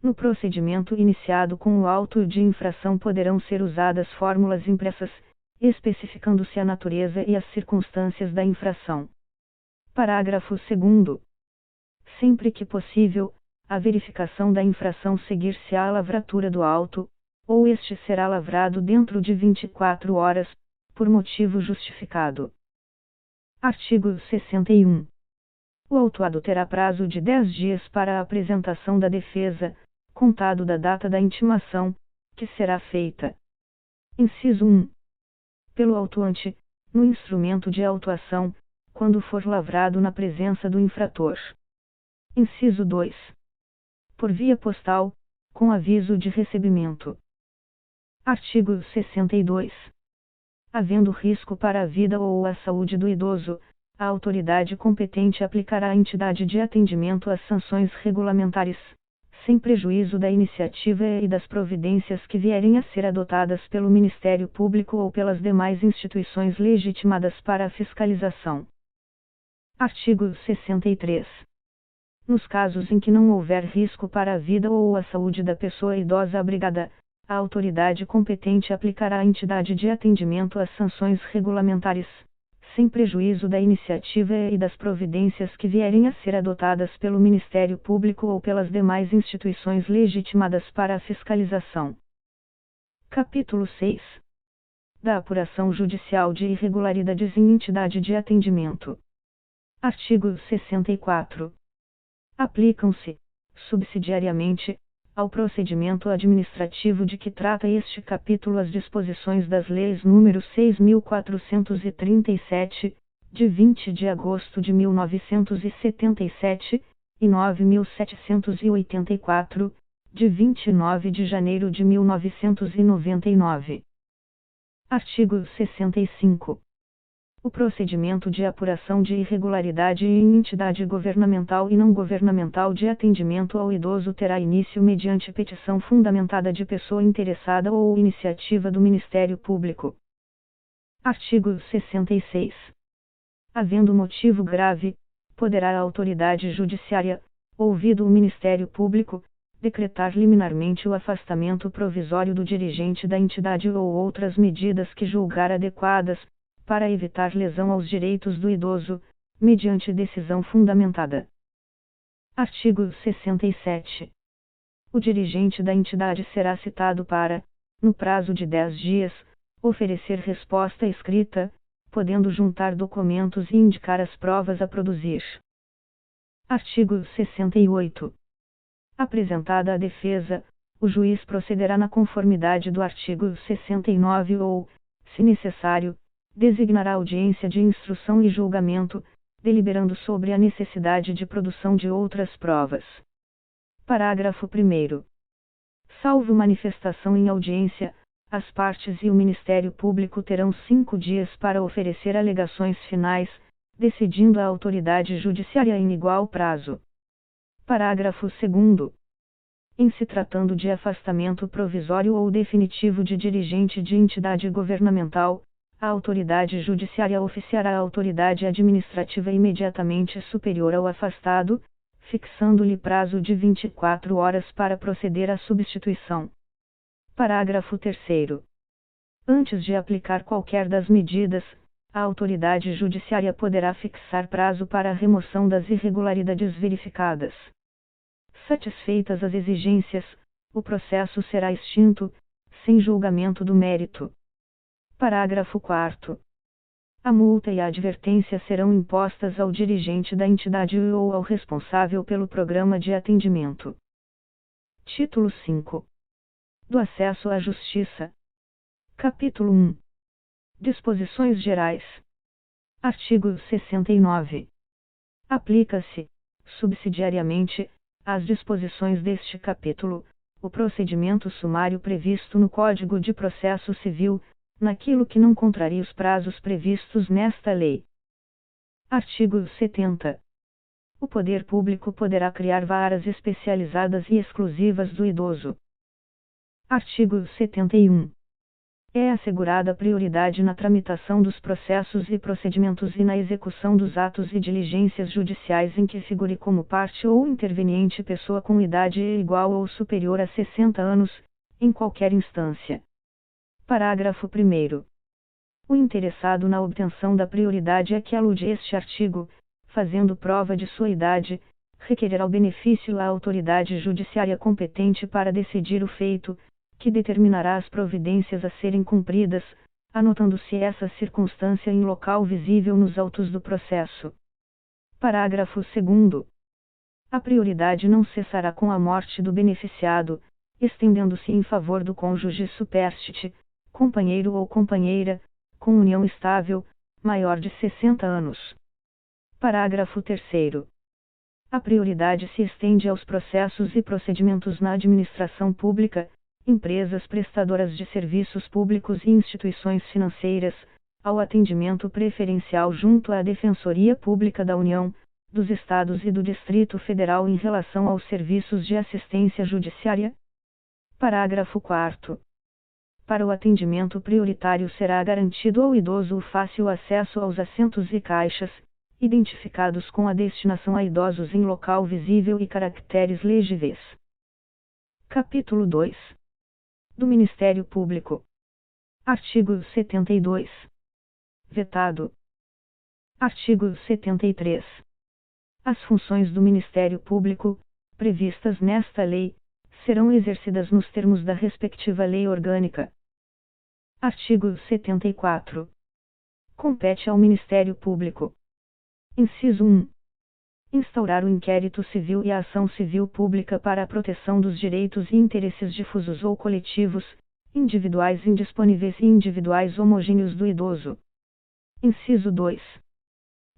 No procedimento iniciado com o auto de infração poderão ser usadas fórmulas impressas, especificando-se a natureza e as circunstâncias da infração. Parágrafo 2º. Sempre que possível, a verificação da infração seguir-se-á à lavratura do auto, ou este será lavrado dentro de 24 horas, por motivo justificado. Artigo 61. O autuado terá prazo de 10 dias para a apresentação da defesa, contado da data da intimação, que será feita. Inciso 1. Pelo autuante, no instrumento de autuação, quando for lavrado na presença do infrator. Inciso 2. Por via postal, com aviso de recebimento. Artigo 62. Havendo risco para a vida ou a saúde do idoso, a autoridade competente aplicará à entidade de atendimento as sanções regulamentares, sem prejuízo da iniciativa e das providências que vierem a ser adotadas pelo Ministério Público ou pelas demais instituições legitimadas para a fiscalização. Artigo 63. Nos casos em que não houver risco para a vida ou a saúde da pessoa idosa abrigada, a autoridade competente aplicará à entidade de atendimento as sanções regulamentares, sem prejuízo da iniciativa e das providências que vierem a ser adotadas pelo Ministério Público ou pelas demais instituições legitimadas para a fiscalização. Capítulo 6. Da apuração judicial de irregularidades em entidade de atendimento. Artigo 64. Aplicam-se, subsidiariamente, ao procedimento administrativo de que trata este capítulo as disposições das leis nº 6.437, de 20 de agosto de 1977, e 9.784, de 29 de janeiro de 1999. Artigo 65. O procedimento de apuração de irregularidade em entidade governamental e não governamental de atendimento ao idoso terá início mediante petição fundamentada de pessoa interessada ou iniciativa do Ministério Público. Artigo 66. Havendo motivo grave, poderá a autoridade judiciária, ouvido o Ministério Público, decretar liminarmente o afastamento provisório do dirigente da entidade ou outras medidas que julgar adequadas, para evitar lesão aos direitos do idoso, mediante decisão fundamentada. Artigo 67. O dirigente da entidade será citado para, no prazo de 10 dias, oferecer resposta escrita, podendo juntar documentos e indicar as provas a produzir. Artigo 68. Apresentada a defesa, o juiz procederá na conformidade do artigo 69 ou, se necessário, designará audiência de instrução e julgamento, deliberando sobre a necessidade de produção de outras provas. Parágrafo 1º. Salvo manifestação em audiência, as partes e o Ministério Público terão 5 dias para oferecer alegações finais, decidindo a autoridade judiciária em igual prazo. Parágrafo 2º. Em se tratando de afastamento provisório ou definitivo de dirigente de entidade governamental, a autoridade judiciária oficiará a autoridade administrativa imediatamente superior ao afastado, fixando-lhe prazo de 24 horas para proceder à substituição. Parágrafo 3º. Antes de aplicar qualquer das medidas, a autoridade judiciária poderá fixar prazo para a remoção das irregularidades verificadas. Satisfeitas as exigências, o processo será extinto, sem julgamento do mérito. Parágrafo 4º. A multa e a advertência serão impostas ao dirigente da entidade ou ao responsável pelo programa de atendimento. Título 5. Do acesso à justiça. Capítulo 1. Disposições gerais. Artigo 69. Aplica-se, subsidiariamente, às disposições deste capítulo, o procedimento sumário previsto no Código de Processo Civil, naquilo que não contraria os prazos previstos nesta lei. Artigo 70. O poder público poderá criar varas especializadas e exclusivas do idoso. Artigo 71. É assegurada prioridade na tramitação dos processos e procedimentos e na execução dos atos e diligências judiciais em que figure como parte ou interveniente pessoa com idade igual ou superior a 60 anos, em qualquer instância. Parágrafo 1º. O interessado na obtenção da prioridade a que alude este artigo, fazendo prova de sua idade, requererá o benefício à autoridade judiciária competente para decidir o feito, que determinará as providências a serem cumpridas, anotando-se essa circunstância em local visível nos autos do processo. Parágrafo 2º. A prioridade não cessará com a morte do beneficiado, estendendo-se em favor do cônjuge superstite, companheiro ou companheira, com união estável, maior de 60 anos. Parágrafo 3º. A prioridade se estende aos processos e procedimentos na administração pública, empresas prestadoras de serviços públicos e instituições financeiras, ao atendimento preferencial junto à Defensoria Pública da União, dos Estados e do Distrito Federal em relação aos serviços de assistência judiciária. Parágrafo 4º. Para o atendimento prioritário será garantido ao idoso o fácil acesso aos assentos e caixas, identificados com a destinação a idosos em local visível e caracteres legíveis. Capítulo 2. Do Ministério Público. Artigo 72. Vetado. Artigo 73. As funções do Ministério Público, previstas nesta lei, serão exercidas nos termos da respectiva lei orgânica. Artigo 74. Compete ao Ministério Público. Inciso 1. Instaurar o inquérito civil e a ação civil pública para a proteção dos direitos e interesses difusos ou coletivos, individuais indisponíveis e individuais homogêneos do idoso. Inciso 2.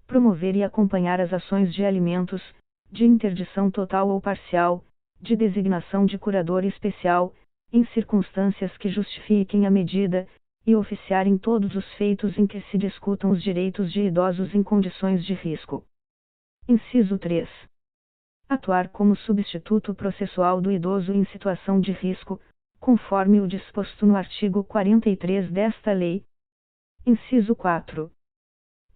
Promover e acompanhar as ações de alimentos, de interdição total ou parcial, de designação de curador especial, em circunstâncias que justifiquem a medida, e oficiar em todos os feitos em que se discutam os direitos de idosos em condições de risco. Inciso 3. Atuar como substituto processual do idoso em situação de risco, conforme o disposto no artigo 43 desta lei. Inciso 4.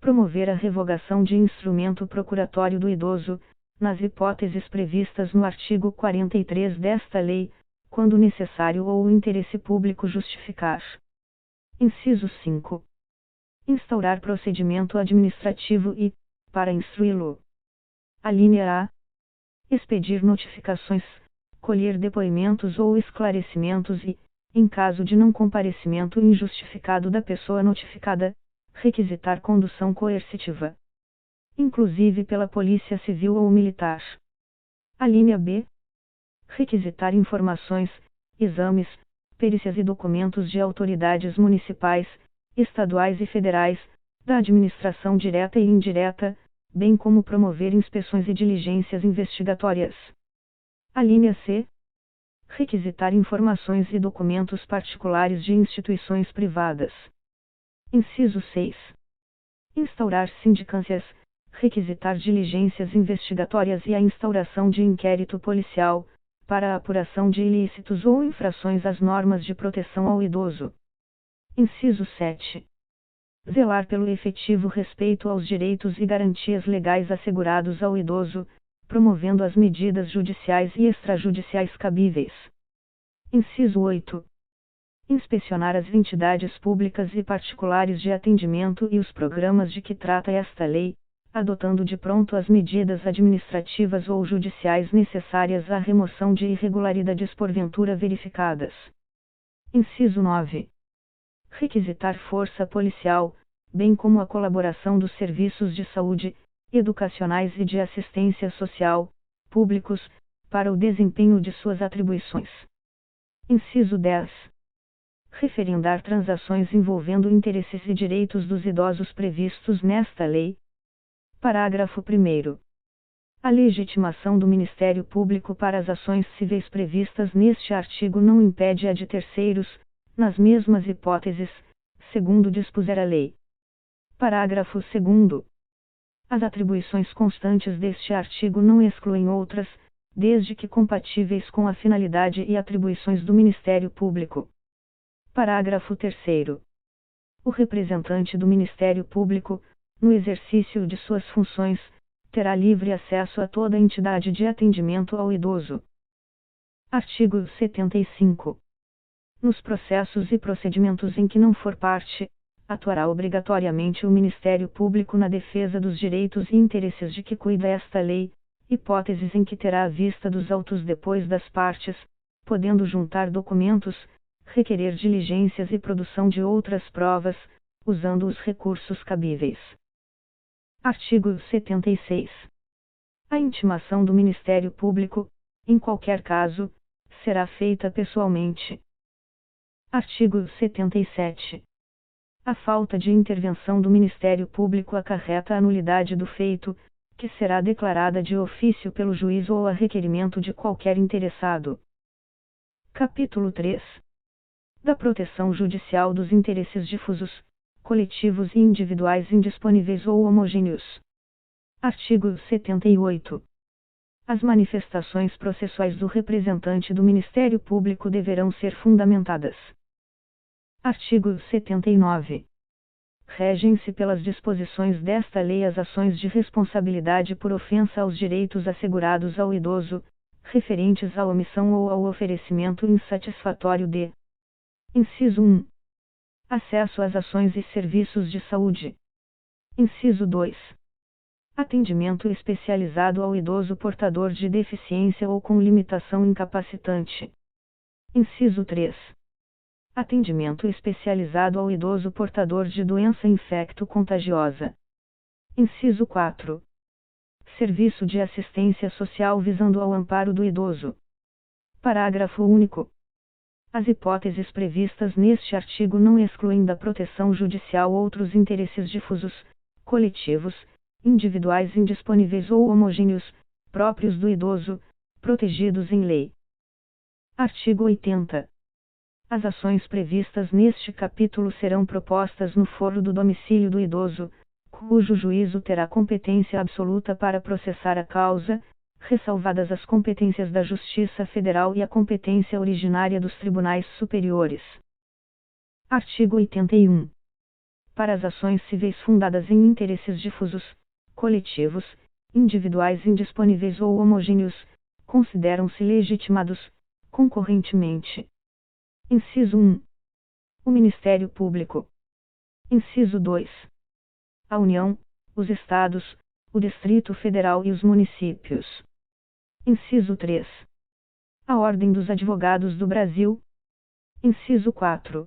Promover a revogação de instrumento procuratório do idoso, nas hipóteses previstas no artigo 43 desta lei, quando necessário ou o interesse público justificar. Inciso 5. Instaurar procedimento administrativo e, para instruí-lo. Alínea A. Expedir notificações, colher depoimentos ou esclarecimentos e, em caso de não comparecimento injustificado da pessoa notificada, requisitar condução coercitiva, inclusive pela Polícia Civil ou Militar. Alínea B. Requisitar informações, exames, perícias e documentos de autoridades municipais, estaduais e federais, da administração direta e indireta, bem como promover inspeções e diligências investigatórias. Alínea C. Requisitar informações e documentos particulares de instituições privadas. Inciso 6. Instaurar sindicâncias, requisitar diligências investigatórias e a instauração de inquérito policial, para a apuração de ilícitos ou infrações às normas de proteção ao idoso. Inciso 7. Zelar pelo efetivo respeito aos direitos e garantias legais assegurados ao idoso, promovendo as medidas judiciais e extrajudiciais cabíveis. Inciso 8. Inspecionar as entidades públicas e particulares de atendimento e os programas de que trata esta lei, adotando de pronto as medidas administrativas ou judiciais necessárias à remoção de irregularidades porventura verificadas. Inciso 9. Requisitar força policial, bem como a colaboração dos serviços de saúde, educacionais e de assistência social, públicos, para o desempenho de suas atribuições. Inciso 10. referendar transações envolvendo interesses e direitos dos idosos previstos nesta lei. Parágrafo 1º. A legitimação do Ministério Público para as ações civis previstas neste artigo não impede a de terceiros, nas mesmas hipóteses, segundo dispuser a lei. Parágrafo 2º. As atribuições constantes deste artigo não excluem outras, desde que compatíveis com a finalidade e atribuições do Ministério Público. Parágrafo 3º. O representante do Ministério Público, no exercício de suas funções, terá livre acesso a toda entidade de atendimento ao idoso. Artigo 75. Nos processos e procedimentos em que não for parte, atuará obrigatoriamente o Ministério Público na defesa dos direitos e interesses de que cuida esta lei, hipóteses em que terá a vista dos autos depois das partes, podendo juntar documentos, requerer diligências e produção de outras provas, usando os recursos cabíveis. Artigo 76. A intimação do Ministério Público, em qualquer caso, será feita pessoalmente. Artigo 77. A falta de intervenção do Ministério Público acarreta a nulidade do feito, que será declarada de ofício pelo juiz ou a requerimento de qualquer interessado. Capítulo 3. Da proteção judicial dos interesses difusos, coletivos e individuais indisponíveis ou homogêneos. Artigo 78. As manifestações processuais do representante do Ministério Público deverão ser fundamentadas. Artigo 79. Regem-se pelas disposições desta lei as ações de responsabilidade por ofensa aos direitos assegurados ao idoso, referentes à omissão ou ao oferecimento insatisfatório de: Inciso 1. Acesso às ações e serviços de saúde. Inciso 2. Atendimento especializado ao idoso portador de deficiência ou com limitação incapacitante. Inciso 3. Atendimento especializado ao idoso portador de doença infecto-contagiosa. Inciso 4. Serviço de assistência social visando ao amparo do idoso. Parágrafo único. As hipóteses previstas neste artigo não excluem da proteção judicial outros interesses difusos, coletivos, individuais indisponíveis ou homogêneos, próprios do idoso, protegidos em lei. Artigo 80. As ações previstas neste capítulo serão propostas no foro do domicílio do idoso, cujo juízo terá competência absoluta para processar a causa, ressalvadas as competências da Justiça Federal e a competência originária dos tribunais superiores. Artigo 81. Para as ações civis fundadas em interesses difusos, coletivos, individuais indisponíveis ou homogêneos, consideram-se legitimados, concorrentemente. Inciso 1. O Ministério Público. Inciso 2. A União, os Estados, o Distrito Federal e os municípios. Inciso 3. A Ordem dos Advogados do Brasil. Inciso 4.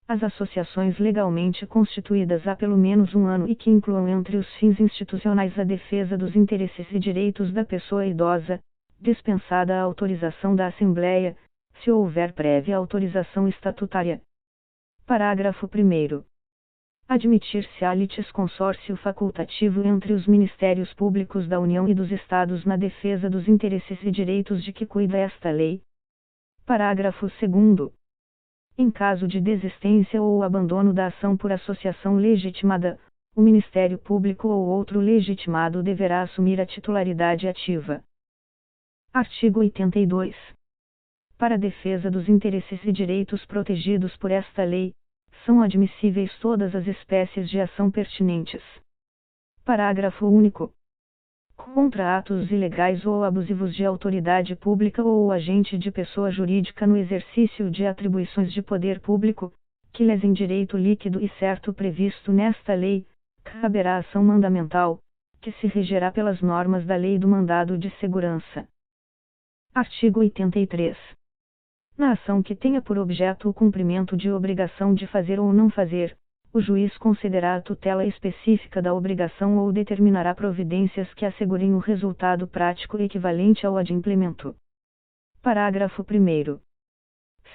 As associações legalmente constituídas há pelo menos um ano e que incluam entre os fins institucionais a defesa dos interesses e direitos da pessoa idosa, dispensada a autorização da Assembleia, se houver prévia autorização estatutária. Parágrafo 1º. Admitir-se-á litisconsórcio facultativo entre os Ministérios Públicos da União e dos Estados na defesa dos interesses e direitos de que cuida esta lei. Parágrafo 2º. Em caso de desistência ou abandono da ação por associação legitimada, o Ministério Público ou outro legitimado deverá assumir a titularidade ativa. Artigo 82. Para a defesa dos interesses e direitos protegidos por esta lei, são admissíveis todas as espécies de ação pertinentes. Parágrafo único. Contra atos ilegais ou abusivos de autoridade pública ou agente de pessoa jurídica no exercício de atribuições de poder público, que lesem direito líquido e certo previsto nesta lei, caberá ação mandamental, que se regerá pelas normas da Lei do Mandado de Segurança. Artigo 83. Na ação que tenha por objeto o cumprimento de obrigação de fazer ou não fazer, o juiz concederá a tutela específica da obrigação ou determinará providências que assegurem o resultado prático equivalente ao adimplemento. Parágrafo 1º.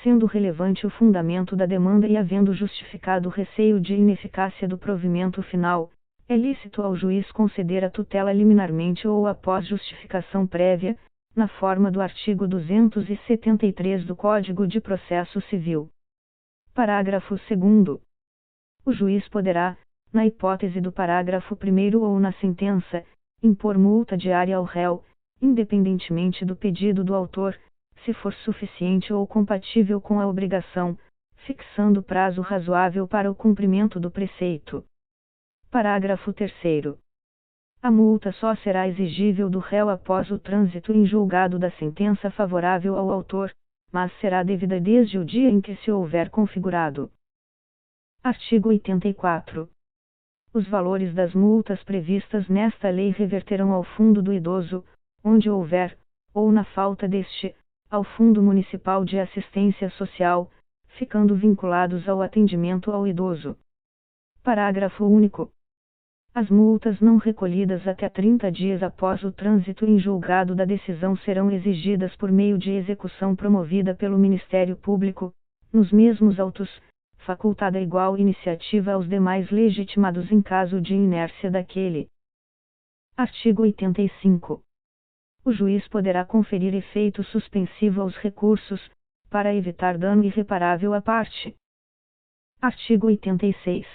sendo relevante o fundamento da demanda e havendo justificado o receio de ineficácia do provimento final, é lícito ao juiz conceder a tutela liminarmente ou após justificação prévia, na forma do artigo 273 do Código de Processo Civil. Parágrafo 2º. O juiz poderá, na hipótese do parágrafo 1º ou na sentença, impor multa diária ao réu, independentemente do pedido do autor, se for suficiente ou compatível com a obrigação, fixando prazo razoável para o cumprimento do preceito. Parágrafo 3º. A multa só será exigível do réu após o trânsito em julgado da sentença favorável ao autor, mas será devida desde o dia em que se houver configurado. Artigo 84. Os valores das multas previstas nesta lei reverterão ao Fundo do Idoso, onde houver, ou na falta deste, ao Fundo Municipal de Assistência Social, ficando vinculados ao atendimento ao idoso. Parágrafo único. As multas não recolhidas até 30 dias após o trânsito em julgado da decisão serão exigidas por meio de execução promovida pelo Ministério Público, nos mesmos autos, facultada igual iniciativa aos demais legitimados em caso de inércia daquele. Artigo 85. O juiz poderá conferir efeito suspensivo aos recursos, para evitar dano irreparável à parte. Artigo 86.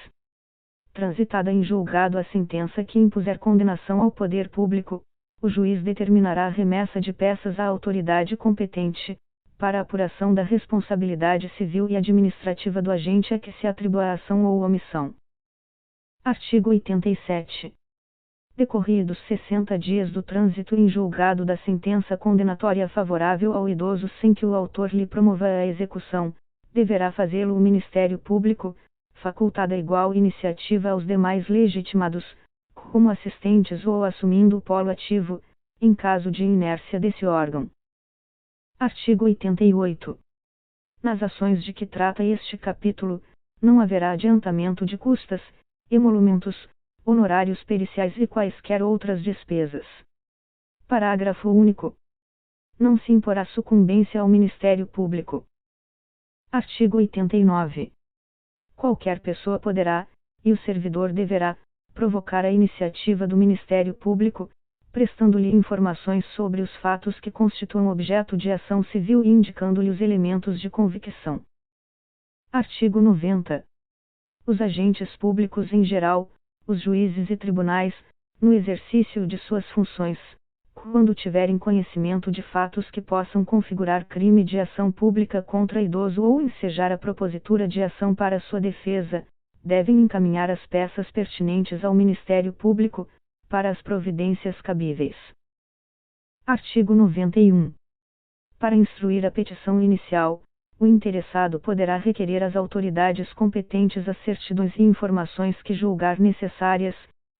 Transitada em julgado a sentença que impuser condenação ao poder público, o juiz determinará a remessa de peças à autoridade competente, para a apuração da responsabilidade civil e administrativa do agente a que se atribua a ação ou omissão. Artigo 87. Decorridos 60 dias do trânsito em julgado da sentença condenatória favorável ao idoso sem que o autor lhe promova a execução, deverá fazê-lo o Ministério Público, facultada igual iniciativa aos demais legitimados, como assistentes ou assumindo o polo ativo, em caso de inércia desse órgão. Artigo 88. Nas ações de que trata este capítulo, não haverá adiantamento de custas, emolumentos, honorários periciais e quaisquer outras despesas. Parágrafo único. Não se imporá sucumbência ao Ministério Público. Artigo 89. Qualquer pessoa poderá, e o servidor deverá, provocar a iniciativa do Ministério Público, prestando-lhe informações sobre os fatos que constituam objeto de ação civil e indicando-lhe os elementos de convicção. Artigo 90. Os agentes públicos em geral, os juízes e tribunais, no exercício de suas funções, quando tiverem conhecimento de fatos que possam configurar crime de ação pública contra idoso ou ensejar a propositura de ação para sua defesa, devem encaminhar as peças pertinentes ao Ministério Público, para as providências cabíveis. Artigo 91. Para instruir a petição inicial, o interessado poderá requerer às autoridades competentes as certidões e informações que julgar necessárias,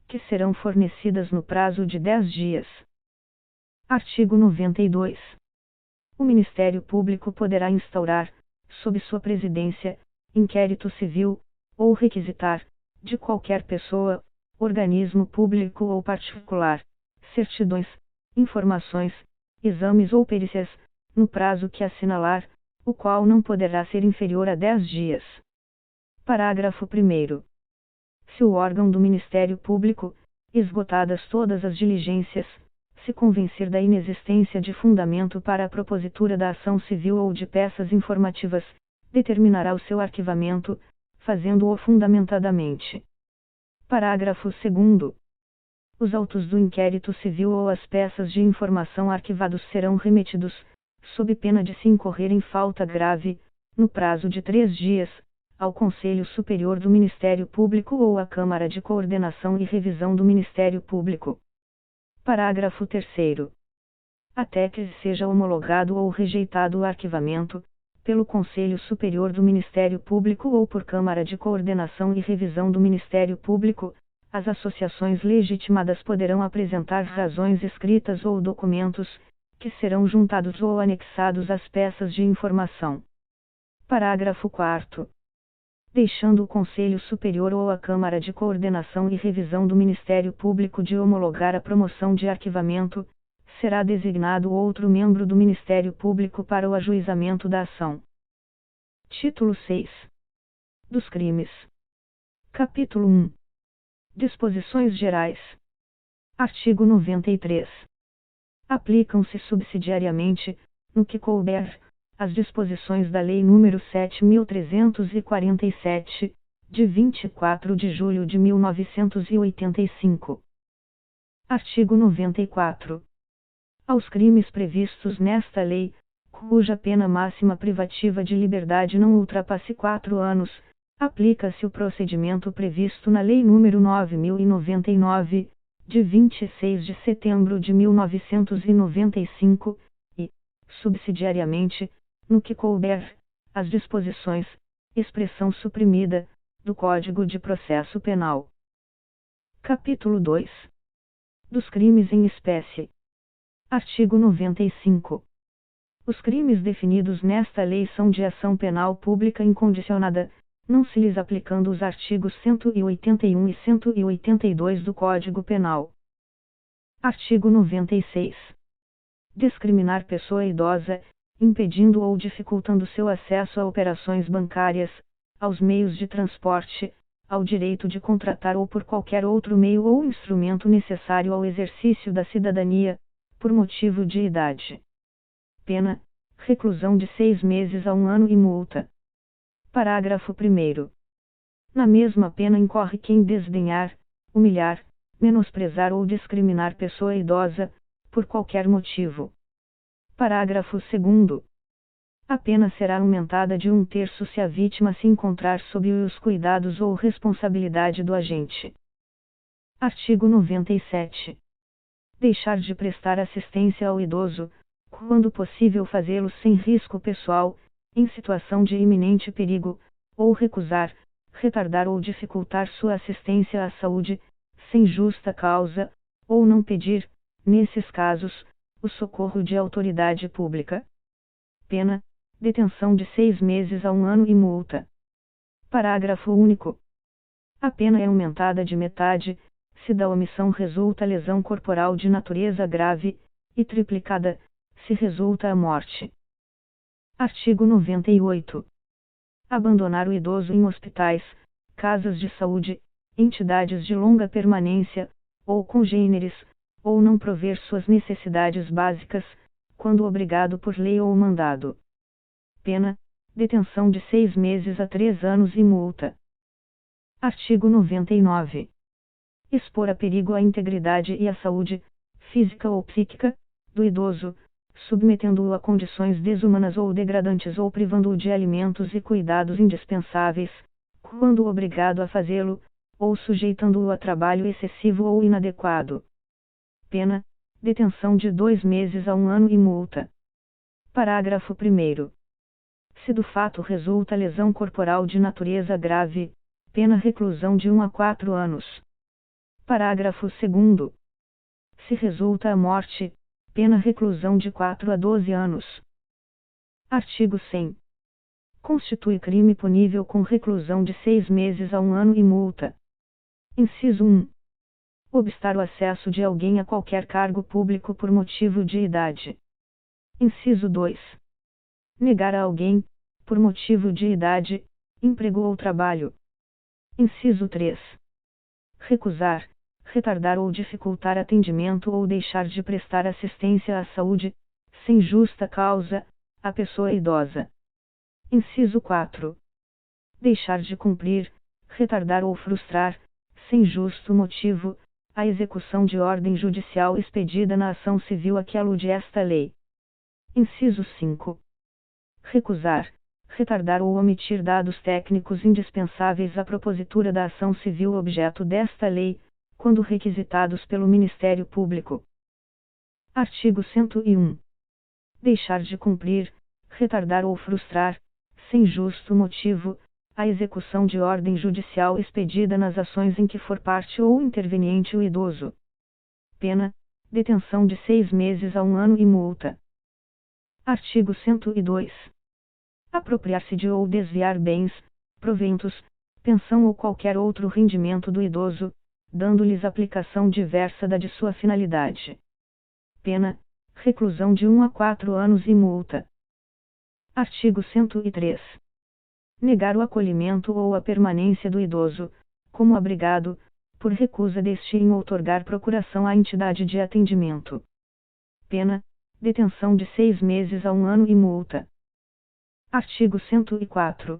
que serão fornecidas no prazo de 10 dias. Artigo 92. O Ministério Público poderá instaurar, sob sua presidência, inquérito civil, ou requisitar, de qualquer pessoa, organismo público ou particular, certidões, informações, exames ou perícias, no prazo que assinalar, o qual não poderá ser inferior a 10 dias. Parágrafo 1º. Se o órgão do Ministério Público, esgotadas todas as diligências, se convencer da inexistência de fundamento para a propositura da ação civil ou de peças informativas, determinará o seu arquivamento, fazendo-o fundamentadamente. Parágrafo 2º. Os autos do inquérito civil ou as peças de informação arquivados serão remetidos, sob pena de se incorrer em falta grave, no prazo de 3 dias, ao Conselho Superior do Ministério Público ou à Câmara de Coordenação e Revisão do Ministério Público. Parágrafo 3º. Até que seja homologado ou rejeitado o arquivamento, pelo Conselho Superior do Ministério Público ou por Câmara de Coordenação e Revisão do Ministério Público, as associações legitimadas poderão apresentar razões escritas ou documentos, que serão juntados ou anexados às peças de informação. Parágrafo 4º. Deixando o Conselho Superior ou a Câmara de Coordenação e Revisão do Ministério Público de homologar a promoção de arquivamento, será designado outro membro do Ministério Público para o ajuizamento da ação. Título 6. Dos crimes. Capítulo 1. Disposições gerais. Artigo 93. Aplicam-se subsidiariamente, no que couber, as disposições da Lei nº 7.347, de 24 de julho de 1985. Artigo 94. Aos crimes previstos nesta lei, cuja pena máxima privativa de liberdade não ultrapasse 4 anos, aplica-se o procedimento previsto na Lei nº 9.099, de 26 de setembro de 1995, e, subsidiariamente, no que couber, as disposições, expressão suprimida, do Código de Processo Penal. Capítulo 2. Dos crimes em espécie. Artigo 95. Os crimes definidos nesta lei são de ação penal pública incondicionada, não se lhes aplicando os artigos 181 e 182 do Código Penal. Artigo 96. Discriminar pessoa idosa, impedindo ou dificultando seu acesso a operações bancárias, aos meios de transporte, ao direito de contratar ou por qualquer outro meio ou instrumento necessário ao exercício da cidadania, por motivo de idade. Pena: reclusão de 6 meses a 1 ano e multa. Parágrafo 1º. Na mesma pena incorre quem desdenhar, humilhar, menosprezar ou discriminar pessoa idosa, por qualquer motivo. Parágrafo 2º. A pena será aumentada de 1/3 se a vítima se encontrar sob os cuidados ou responsabilidade do agente. Artigo 97. Deixar de prestar assistência ao idoso, quando possível fazê-lo sem risco pessoal, em situação de iminente perigo, ou recusar, retardar ou dificultar sua assistência à saúde, sem justa causa, ou não pedir, nesses casos, o socorro de autoridade pública. Pena: detenção de 6 meses a 1 ano e multa. Parágrafo único. A pena é aumentada de metade, se da omissão resulta lesão corporal de natureza grave, e triplicada, se resulta a morte. Artigo 98. Abandonar o idoso em hospitais, casas de saúde, entidades de longa permanência, ou congêneres, ou não prover suas necessidades básicas, quando obrigado por lei ou mandado. Pena: detenção de 6 meses a 3 anos e multa. Artigo 99. Expor a perigo a integridade e a saúde, física ou psíquica, do idoso, submetendo-o a condições desumanas ou degradantes ou privando-o de alimentos e cuidados indispensáveis, quando obrigado a fazê-lo, ou sujeitando-o a trabalho excessivo ou inadequado. Pena: detenção de 2 meses a 1 ano e multa. Parágrafo 1º. Se do fato resulta lesão corporal de natureza grave, pena reclusão de 1 a 4 anos. Parágrafo 2º. Se resulta a morte, pena reclusão de 4 a 12 anos. Artigo 100. Constitui crime punível com reclusão de 6 meses a 1 ano e multa. Inciso 1. Obstar o acesso de alguém a qualquer cargo público por motivo de idade. Inciso 2. Negar a alguém, por motivo de idade, emprego ou trabalho. Inciso 3. Recusar, retardar ou dificultar atendimento ou deixar de prestar assistência à saúde, sem justa causa, à pessoa idosa. Inciso 4. Deixar de cumprir, retardar ou frustrar, sem justo motivo, a execução de ordem judicial expedida na ação civil a que alude esta lei. Inciso 5. Recusar, retardar ou omitir dados técnicos indispensáveis à propositura da ação civil objeto desta lei, quando requisitados pelo Ministério Público. Artigo 101. Deixar de cumprir, retardar ou frustrar, sem justo motivo, a execução de ordem judicial expedida nas ações em que for parte ou interveniente o idoso. Pena: detenção de 6 meses a 1 ano e multa. Artigo 102. Apropriar-se de ou desviar bens, proventos, pensão ou qualquer outro rendimento do idoso, dando-lhes aplicação diversa da de sua finalidade. Pena: reclusão de 1 a 4 anos e multa. Artigo 103. Negar o acolhimento ou a permanência do idoso, como abrigado, por recusa deste em outorgar procuração à entidade de atendimento. Pena: detenção de 6 meses a 1 ano e multa. Artigo 104.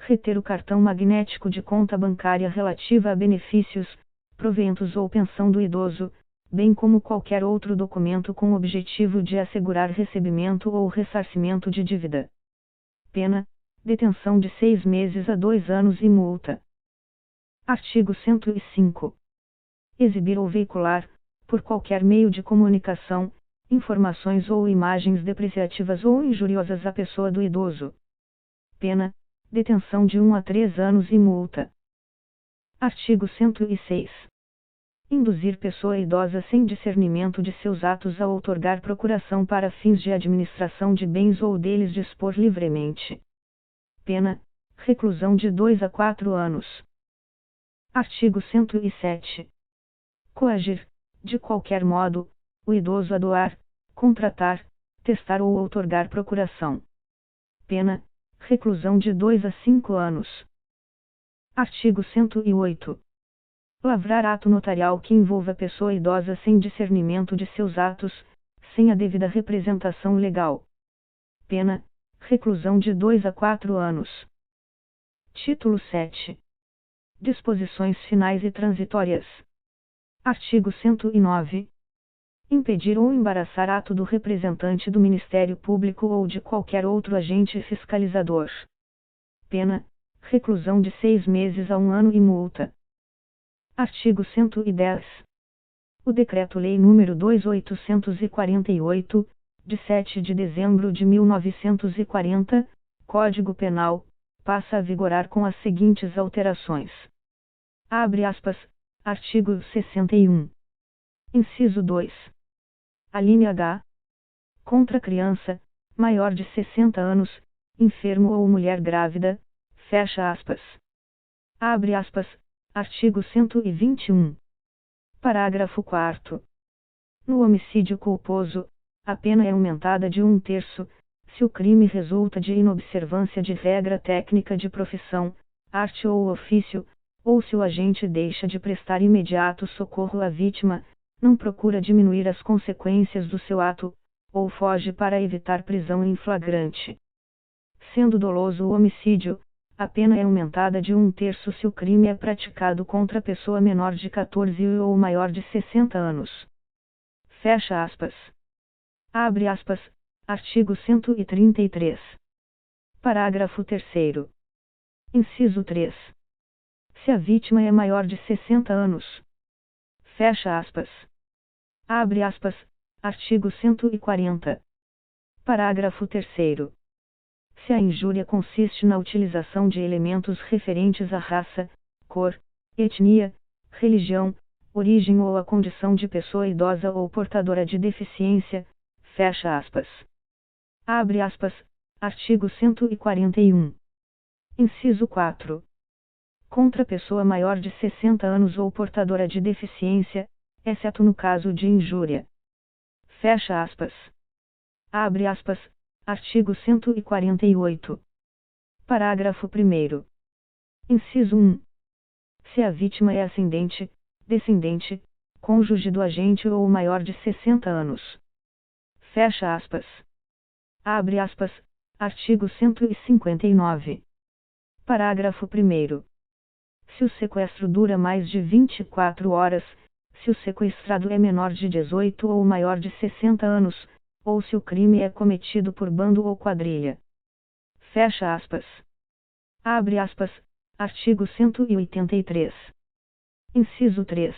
Reter o cartão magnético de conta bancária relativa a benefícios, proventos ou pensão do idoso, bem como qualquer outro documento com o objetivo de assegurar recebimento ou ressarcimento de dívida. Pena: detenção de 6 meses a 2 anos e multa. Artigo 105. Exibir ou veicular, por qualquer meio de comunicação, informações ou imagens depreciativas ou injuriosas à pessoa do idoso. Pena: detenção de 1 a 3 anos e multa. Artigo 106. Induzir pessoa idosa sem discernimento de seus atos a outorgar procuração para fins de administração de bens ou deles dispor livremente. Pena: reclusão de 2 a 4 anos. Artigo 107. Coagir, de qualquer modo, o idoso a doar, contratar, testar ou outorgar procuração. Pena: reclusão de 2 a 5 anos. Artigo 108. Lavrar ato notarial que envolva pessoa idosa sem discernimento de seus atos, sem a devida representação legal. Pena: reclusão de 2 a 4 anos. Título 7. Disposições finais e transitórias. Artigo 109. Impedir ou embaraçar ato do representante do Ministério Público ou de qualquer outro agente fiscalizador. Pena: reclusão de 6 meses a 1 ano e multa. Artigo 110. O Decreto-Lei nº 2848, de 7 de dezembro de 1940, Código Penal, passa a vigorar com as seguintes alterações. Abre aspas, artigo 61. Inciso 2. A linha H. Contra criança, maior de 60 anos, enfermo ou mulher grávida, fecha aspas. Abre aspas, artigo 121. Parágrafo 4º. No homicídio culposo, a pena é aumentada de 1/3, se o crime resulta de inobservância de regra técnica de profissão, arte ou ofício, ou se o agente deixa de prestar imediato socorro à vítima, não procura diminuir as consequências do seu ato, ou foge para evitar prisão em flagrante. Sendo doloso o homicídio, a pena é aumentada de 1/3 se o crime é praticado contra pessoa menor de 14 ou maior de 60 anos. Fecha aspas. Abre aspas, artigo 133. Parágrafo 3º. Inciso 3. Se a vítima é maior de 60 anos. Fecha aspas. Abre aspas, artigo 140. Parágrafo 3º. Se a injúria consiste na utilização de elementos referentes à raça, cor, etnia, religião, origem ou a condição de pessoa idosa ou portadora de deficiência, fecha aspas. Abre aspas, artigo 141. Inciso 4. Contra pessoa maior de 60 anos ou portadora de deficiência, exceto no caso de injúria. Fecha aspas. Abre aspas, artigo 148. Parágrafo 1º. Inciso 1. Se a vítima é ascendente, descendente, cônjuge do agente ou maior de 60 anos. Fecha aspas. Abre aspas, artigo 159. Parágrafo 1º. Se o sequestro dura mais de 24 horas, se o sequestrado é menor de 18 ou maior de 60 anos, ou se o crime é cometido por bando ou quadrilha. Fecha aspas. Abre aspas, artigo 183. Inciso 3.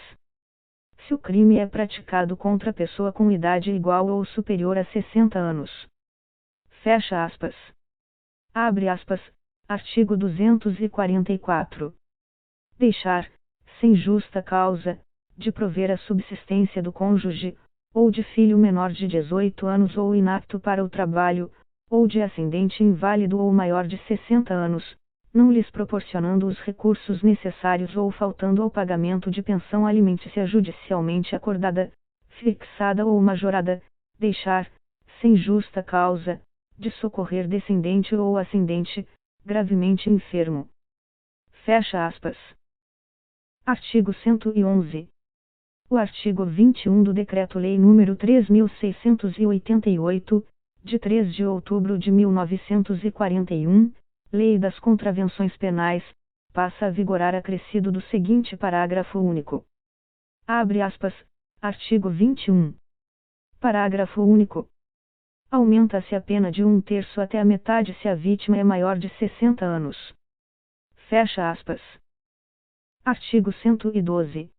Se o crime é praticado contra pessoa com idade igual ou superior a 60 anos. Fecha aspas. Abre aspas, artigo 244. Deixar, sem justa causa, de prover a subsistência do cônjuge, ou de filho menor de 18 anos ou inapto para o trabalho, ou de ascendente inválido ou maior de 60 anos, não lhes proporcionando os recursos necessários ou faltando ao pagamento de pensão alimentícia judicialmente acordada, fixada ou majorada, deixar, sem justa causa, de socorrer descendente ou ascendente, gravemente enfermo. Fecha aspas. Artigo 111. O artigo 21 do Decreto-Lei nº 3.688, de 3 de outubro de 1941, Lei das Contravenções Penais, passa a vigorar acrescido do seguinte parágrafo único. Abre aspas, artigo 21. Parágrafo único. Aumenta-se a pena de 1/3 até a metade se a vítima é maior de 60 anos. Fecha aspas. Artigo 112.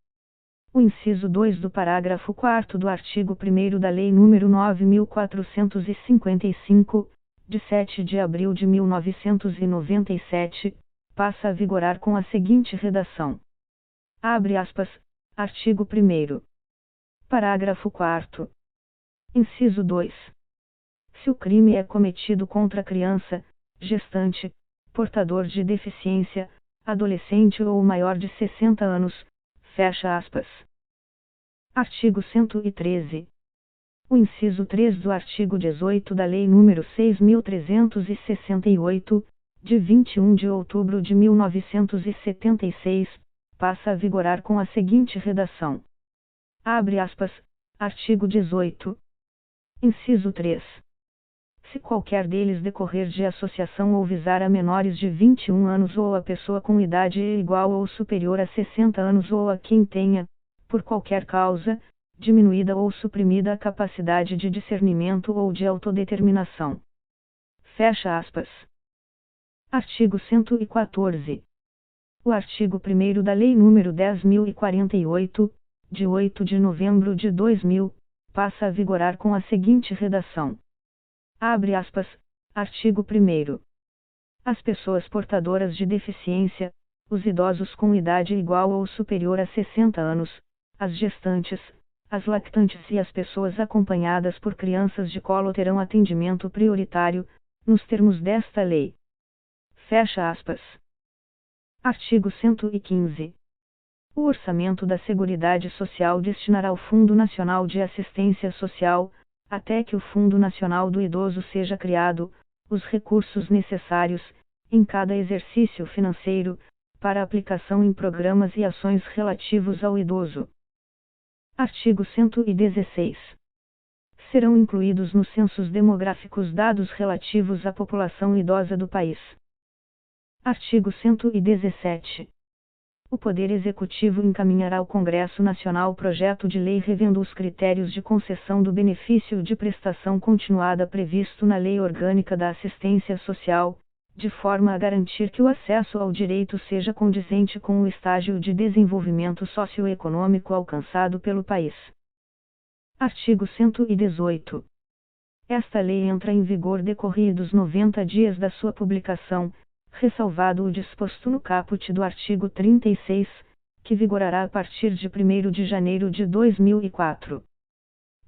O inciso 2 do parágrafo 4º do artigo 1º da Lei nº 9.455, de 7 de abril de 1997, passa a vigorar com a seguinte redação. Abre aspas, artigo 1º. Parágrafo 4º. Inciso 2. Se o crime é cometido contra criança, gestante, portador de deficiência, adolescente ou maior de 60 anos, fecha aspas. Artigo 113. O inciso 3 do artigo 18 da Lei nº 6.368, de 21 de outubro de 1976, passa a vigorar com a seguinte redação. Abre aspas, artigo 18. Inciso 3. Se qualquer deles decorrer de associação ou visar a menores de 21 anos ou a pessoa com idade igual ou superior a 60 anos ou a quem tenha, por qualquer causa, diminuída ou suprimida a capacidade de discernimento ou de autodeterminação. Fecha aspas. Artigo 114. O artigo 1º da Lei nº 10.048, de 8 de novembro de 2000, passa a vigorar com a seguinte redação. Abre aspas, artigo 1º. As pessoas portadoras de deficiência, os idosos com idade igual ou superior a 60 anos, as gestantes, as lactantes e as pessoas acompanhadas por crianças de colo terão atendimento prioritário, nos termos desta lei. Fecha aspas. Artigo 115. O orçamento da Seguridade Social destinará ao Fundo Nacional de Assistência Social, até que o Fundo Nacional do Idoso seja criado, os recursos necessários, em cada exercício financeiro, para aplicação em programas e ações relativos ao idoso. Artigo 116. Serão incluídos nos censos demográficos dados relativos à população idosa do país. Artigo 117. O Poder Executivo encaminhará ao Congresso Nacional projeto de lei revendo os critérios de concessão do benefício de prestação continuada previsto na Lei Orgânica da Assistência Social, de forma a garantir que o acesso ao direito seja condizente com o estágio de desenvolvimento socioeconômico alcançado pelo país. Artigo 118. Esta lei entra em vigor decorridos 90 dias da sua publicação, ressalvado o disposto no caput do artigo 36, que vigorará a partir de 1º de janeiro de 2004.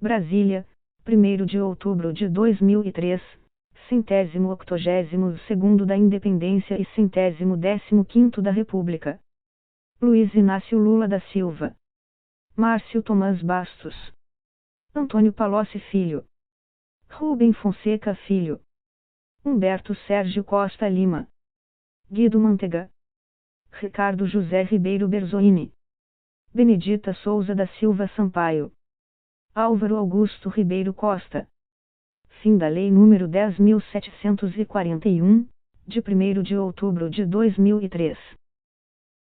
Brasília, 1º de outubro de 2003, 182º da Independência e 115º da República. Luiz Inácio Lula da Silva. Márcio Tomás Bastos. Antônio Palocci Filho. Rubem Fonseca Filho. Humberto Sérgio Costa Lima. Guido Mantega. Ricardo José Ribeiro Berzoini. Benedita Souza da Silva Sampaio. Álvaro Augusto Ribeiro Costa. Fim da Lei nº 10.741, de 1º de outubro de 2003.